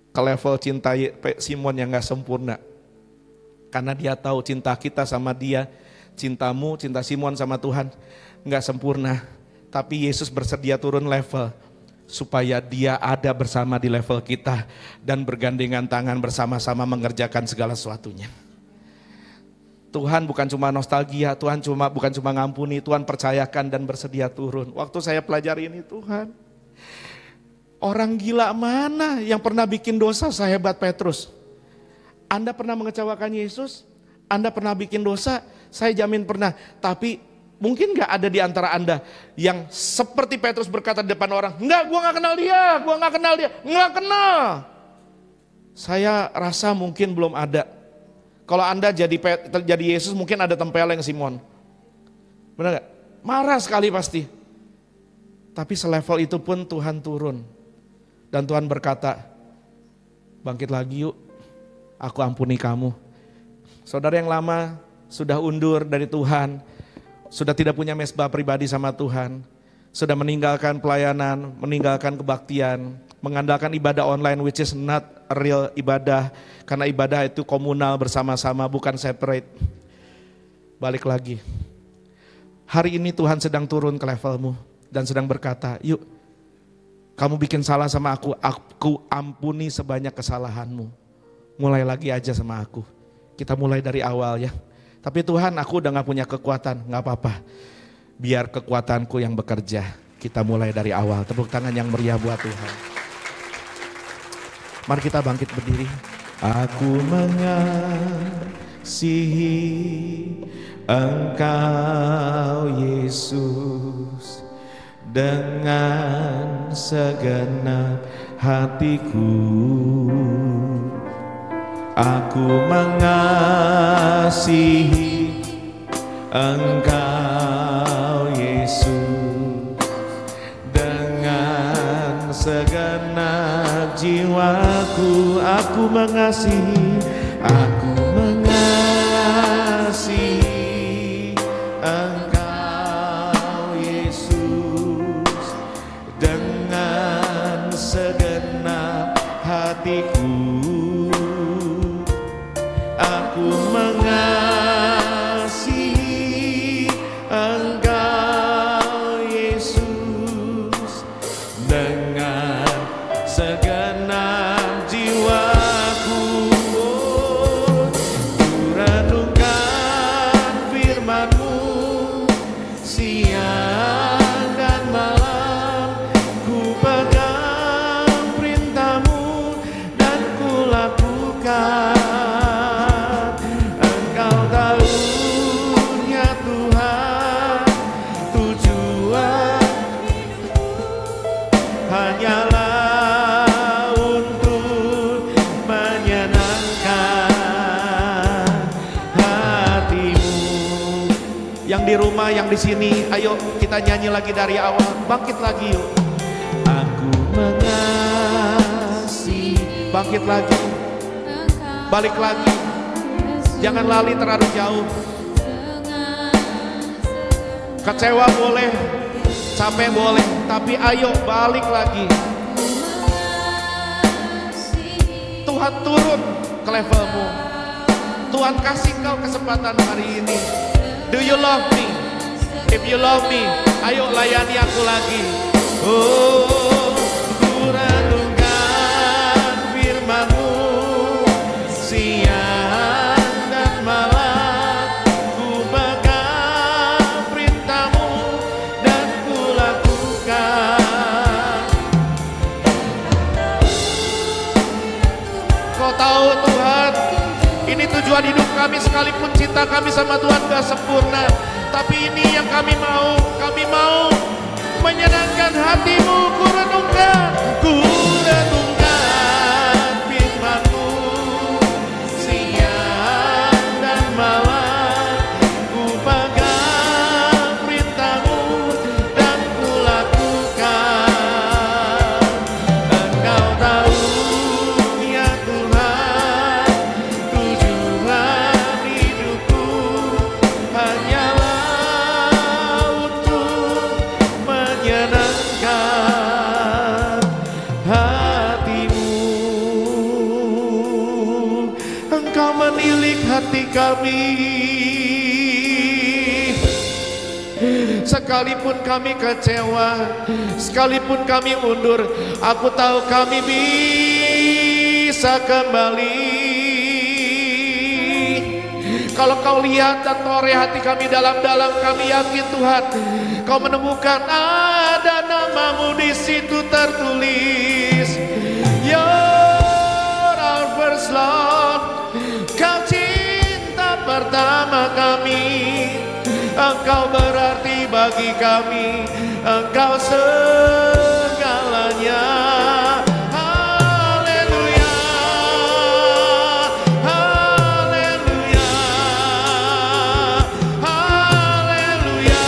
ke level cinta Simon yang gak sempurna. Karena dia tahu cinta kita sama dia, cintamu, cinta Simon sama Tuhan gak sempurna. Tapi Yesus bersedia turun level supaya dia ada bersama di level kita dan bergandengan tangan bersama-sama mengerjakan segala sesuatunya. Tuhan bukan cuma nostalgia, Tuhan bukan cuma ngampuni, Tuhan percayakan dan bersedia turun. Waktu saya pelajari ini, Tuhan, orang gila mana yang pernah bikin dosa sehebat Petrus? Anda pernah mengecewakan Yesus? Anda pernah bikin dosa? Saya jamin pernah. Tapi mungkin gak ada di antara Anda yang seperti Petrus berkata di depan orang, enggak, gua gak kenal dia, enggak kenal. Saya rasa mungkin belum ada. Kalau Anda jadi Yesus, mungkin ada tempeleng Simon. Benar gak? Marah sekali pasti. Tapi selevel itu pun Tuhan turun. Dan Tuhan berkata, bangkit lagi yuk, aku ampuni kamu. Saudara yang lama sudah undur dari Tuhan, sudah tidak punya mesbah pribadi sama Tuhan, sudah meninggalkan pelayanan, meninggalkan kebaktian, mengandalkan ibadah online which is not a real ibadah. Karena ibadah itu komunal bersama-sama, bukan separate. Balik lagi. Hari ini Tuhan sedang turun ke levelmu dan sedang berkata, yuk, kamu bikin salah sama aku ampuni sebanyak kesalahanmu. mulai lagi aja sama aku. Kita mulai dari awal ya. Tapi Tuhan, aku udah gak punya kekuatan, gak apa-apa. Biar kekuatanku yang bekerja. Kita mulai dari awal. Tepuk tangan yang meriah buat Tuhan. Mari kita bangkit berdiri. Aku mengasihi Engkau Yesus dengan segenap hatiku. Aku mengasihi Engkau Yesus dengan segenap jiwaku. Aku mengasihi Engkau Yesus dengan segenap hatiku. Aku mengasihi Engkau Yesus dengan segenap jiwaku. Ku renungkan firman-Mu siang dan malam, ku pegang perintah-Mu dan ku lakukan. Hanyalah untuk menyenangkan hati-Mu. Yang di rumah, yang di sini, ayo kita nyanyi lagi dari awal. Bangkit lagi yuk. Aku mengasihi. Bangkit lagi. Balik lagi. Jangan lali terlalu jauh. Kecewa boleh, capek boleh, tapi ayo balik lagi. Tuhan turun ke levelmu. Tuhan kasih kau kesempatan hari ini. Do you love me? If you love me, ayo layani aku lagi. Oh, ku renungkan firman-Mu siang dan malam, ku pegang perintah-Mu dan ku lakukan. Kau tahu Tuhan, ini tujuan hidup kami, sekalipun cinta kami sama Tuhan gak sempurna. Tapi ini yang kami mau menyenangkan hati-Mu. Ku renungkan firman-Mu siang dan malam, ku pegang perintah-Mu dan ku lakukan. Engkau tahu ya Tuhan, tujuan hidupku hanyalah untuk menyenangkan hati-Mu. Engkau menilik hati kami. sekalipun kami kecewa, sekalipun kami mundur, aku tahu kami bisa kembali. Kalau kau lihat dan toreh hati kami dalam-dalam, kami yakin Tuhan, kau menemukan ada namamu di situ tertulis. You're our first love, kau cinta pertama kami. Engkau berarti bagi kami, Engkau segalanya. Haleluya, haleluya, haleluya,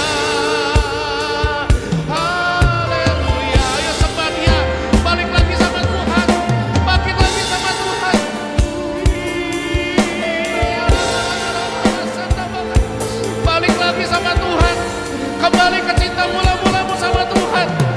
haleluya. Ayo sembah Dia, balik lagi sama Tuhan, bangkit lagi sama Tuhan. Balik lagi sama Tuhan, kembali ke cinta mula-mulamu sama Tuhan.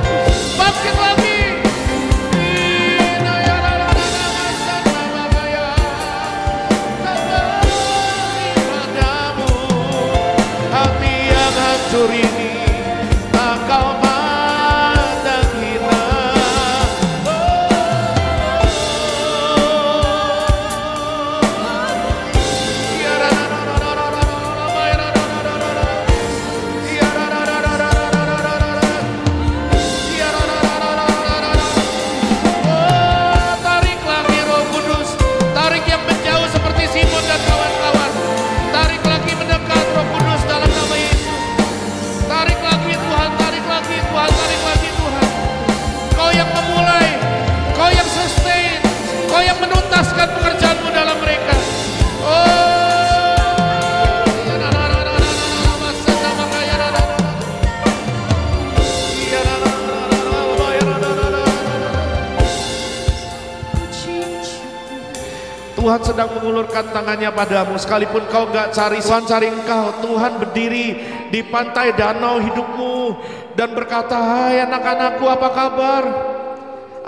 Tuhan sedang mengulurkan tangannya padamu. Sekalipun kau gak cari, Tuhan cari engkau. Tuhan berdiri di pantai danau hidupmu dan berkata, hai anak-anakku, apa kabar?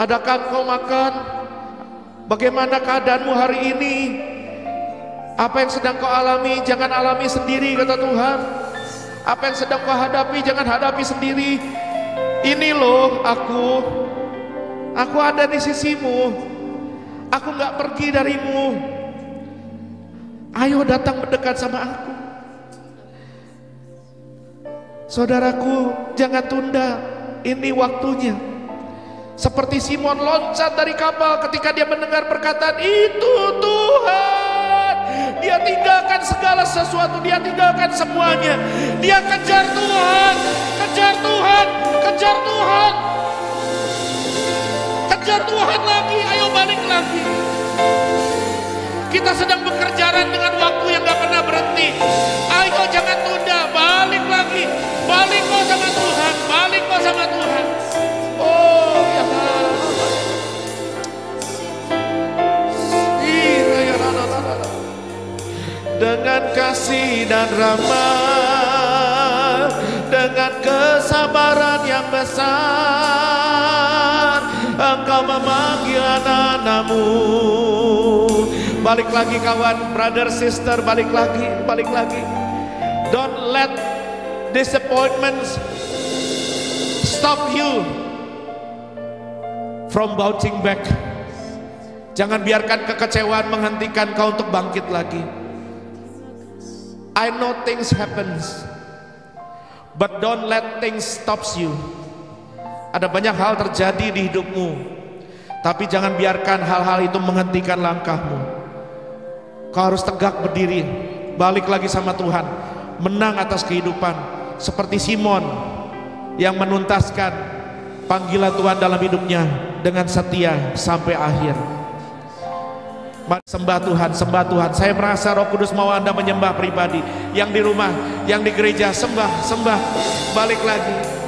Adakah kau makan? Bagaimana keadaanmu hari ini? Apa yang sedang kau alami, jangan alami sendiri, kata Tuhan. Apa yang sedang kau hadapi, jangan hadapi sendiri. Ini loh aku ada di sisimu. Aku gak pergi darimu. Ayo datang mendekat sama aku. Saudaraku, jangan tunda. Ini waktunya. Seperti Simon loncat dari kapal ketika dia mendengar perkataan itu Tuhan. Dia tinggalkan segala sesuatu, dia tinggalkan semuanya. Dia kejar Tuhan, kejar Tuhan, kejar Tuhan. Kejar Tuhan lagi, ayo balik lagi. Kita sedang bekerjaan dengan waktu yang gak pernah berhenti. Ayo jangan tunda, balik lagi. Balik kau sama Tuhan, balik kau sama Tuhan. Oh ya dengan kasih dan rahmat, dengan kesabaran yang besar, Engkau memanggil anak-anakmu. Balik lagi kawan, brother, sister, balik lagi, balik lagi. Don't let disappointments stop you from bouncing back. Jangan biarkan kekecewaan menghentikan kau untuk bangkit lagi. I know things happens, but don't let things stops you. Ada banyak hal terjadi di hidupmu, tapi jangan biarkan hal-hal itu menghentikan langkahmu. Kau harus tegak berdiri, balik lagi sama Tuhan, menang atas kehidupan, seperti Simon yang menuntaskan panggilan Tuhan dalam hidupnya dengan setia sampai akhir. Mari sembah Tuhan, sembah Tuhan. Saya merasa Roh Kudus mau Anda menyembah pribadi, yang di rumah, yang di gereja, sembah, sembah, balik lagi.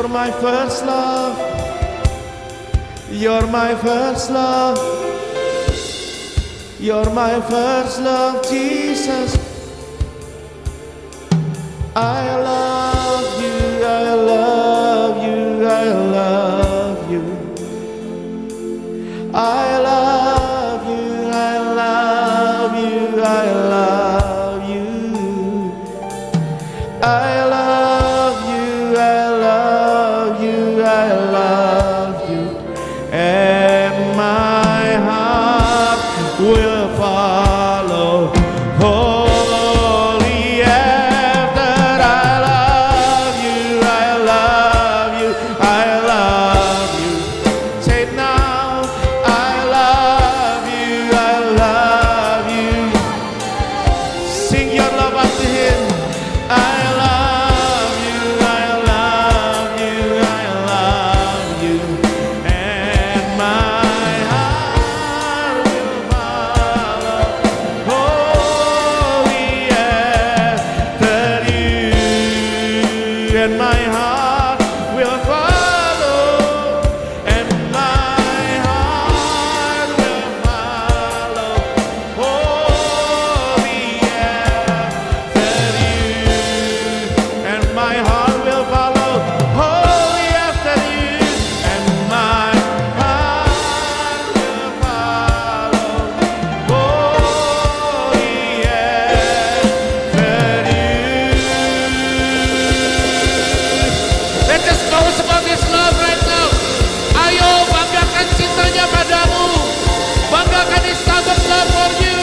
You're my first love. You're my first love. You're my first love, Jesus. I love you, I love you, I love you. I love you, I love you, I love you. I love you, I love you, I love you. And my heart will follow. Holy after I love you, I love you, I love you. Say it now, I love you, I love you. Sing your love unto him. I love you, I love you, I love you. And my heart will follow. Holy after you. And my heart will follow. And my heart will follow. Holy after you. And my heart will follow. Holy after you. And my heart will follow. Holy after you. Let us boast about His love right now. Ayo banggakan cintanya padamu. Banggakan His stubborn love for you.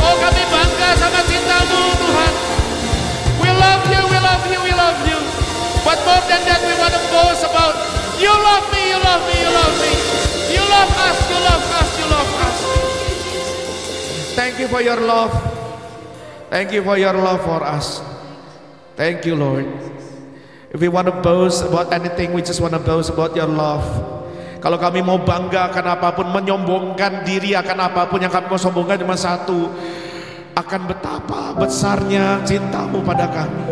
Oh, kami bangga sama cintamu, Tuhan. We love you, we love you, we love you. But more than that, we want to boast about you love me, you love me, you love me. You love us, you love us, you love us. Thank you for your love. Thank you for your love for us. Thank you, Lord. If we want to boast about anything, we just want to boast about your love. Kalau kami mau bangga akan apapun, menyombongkan diri akan apapun, yang kami mau sombongkan cuma satu, akan betapa besarnya cintamu pada kami.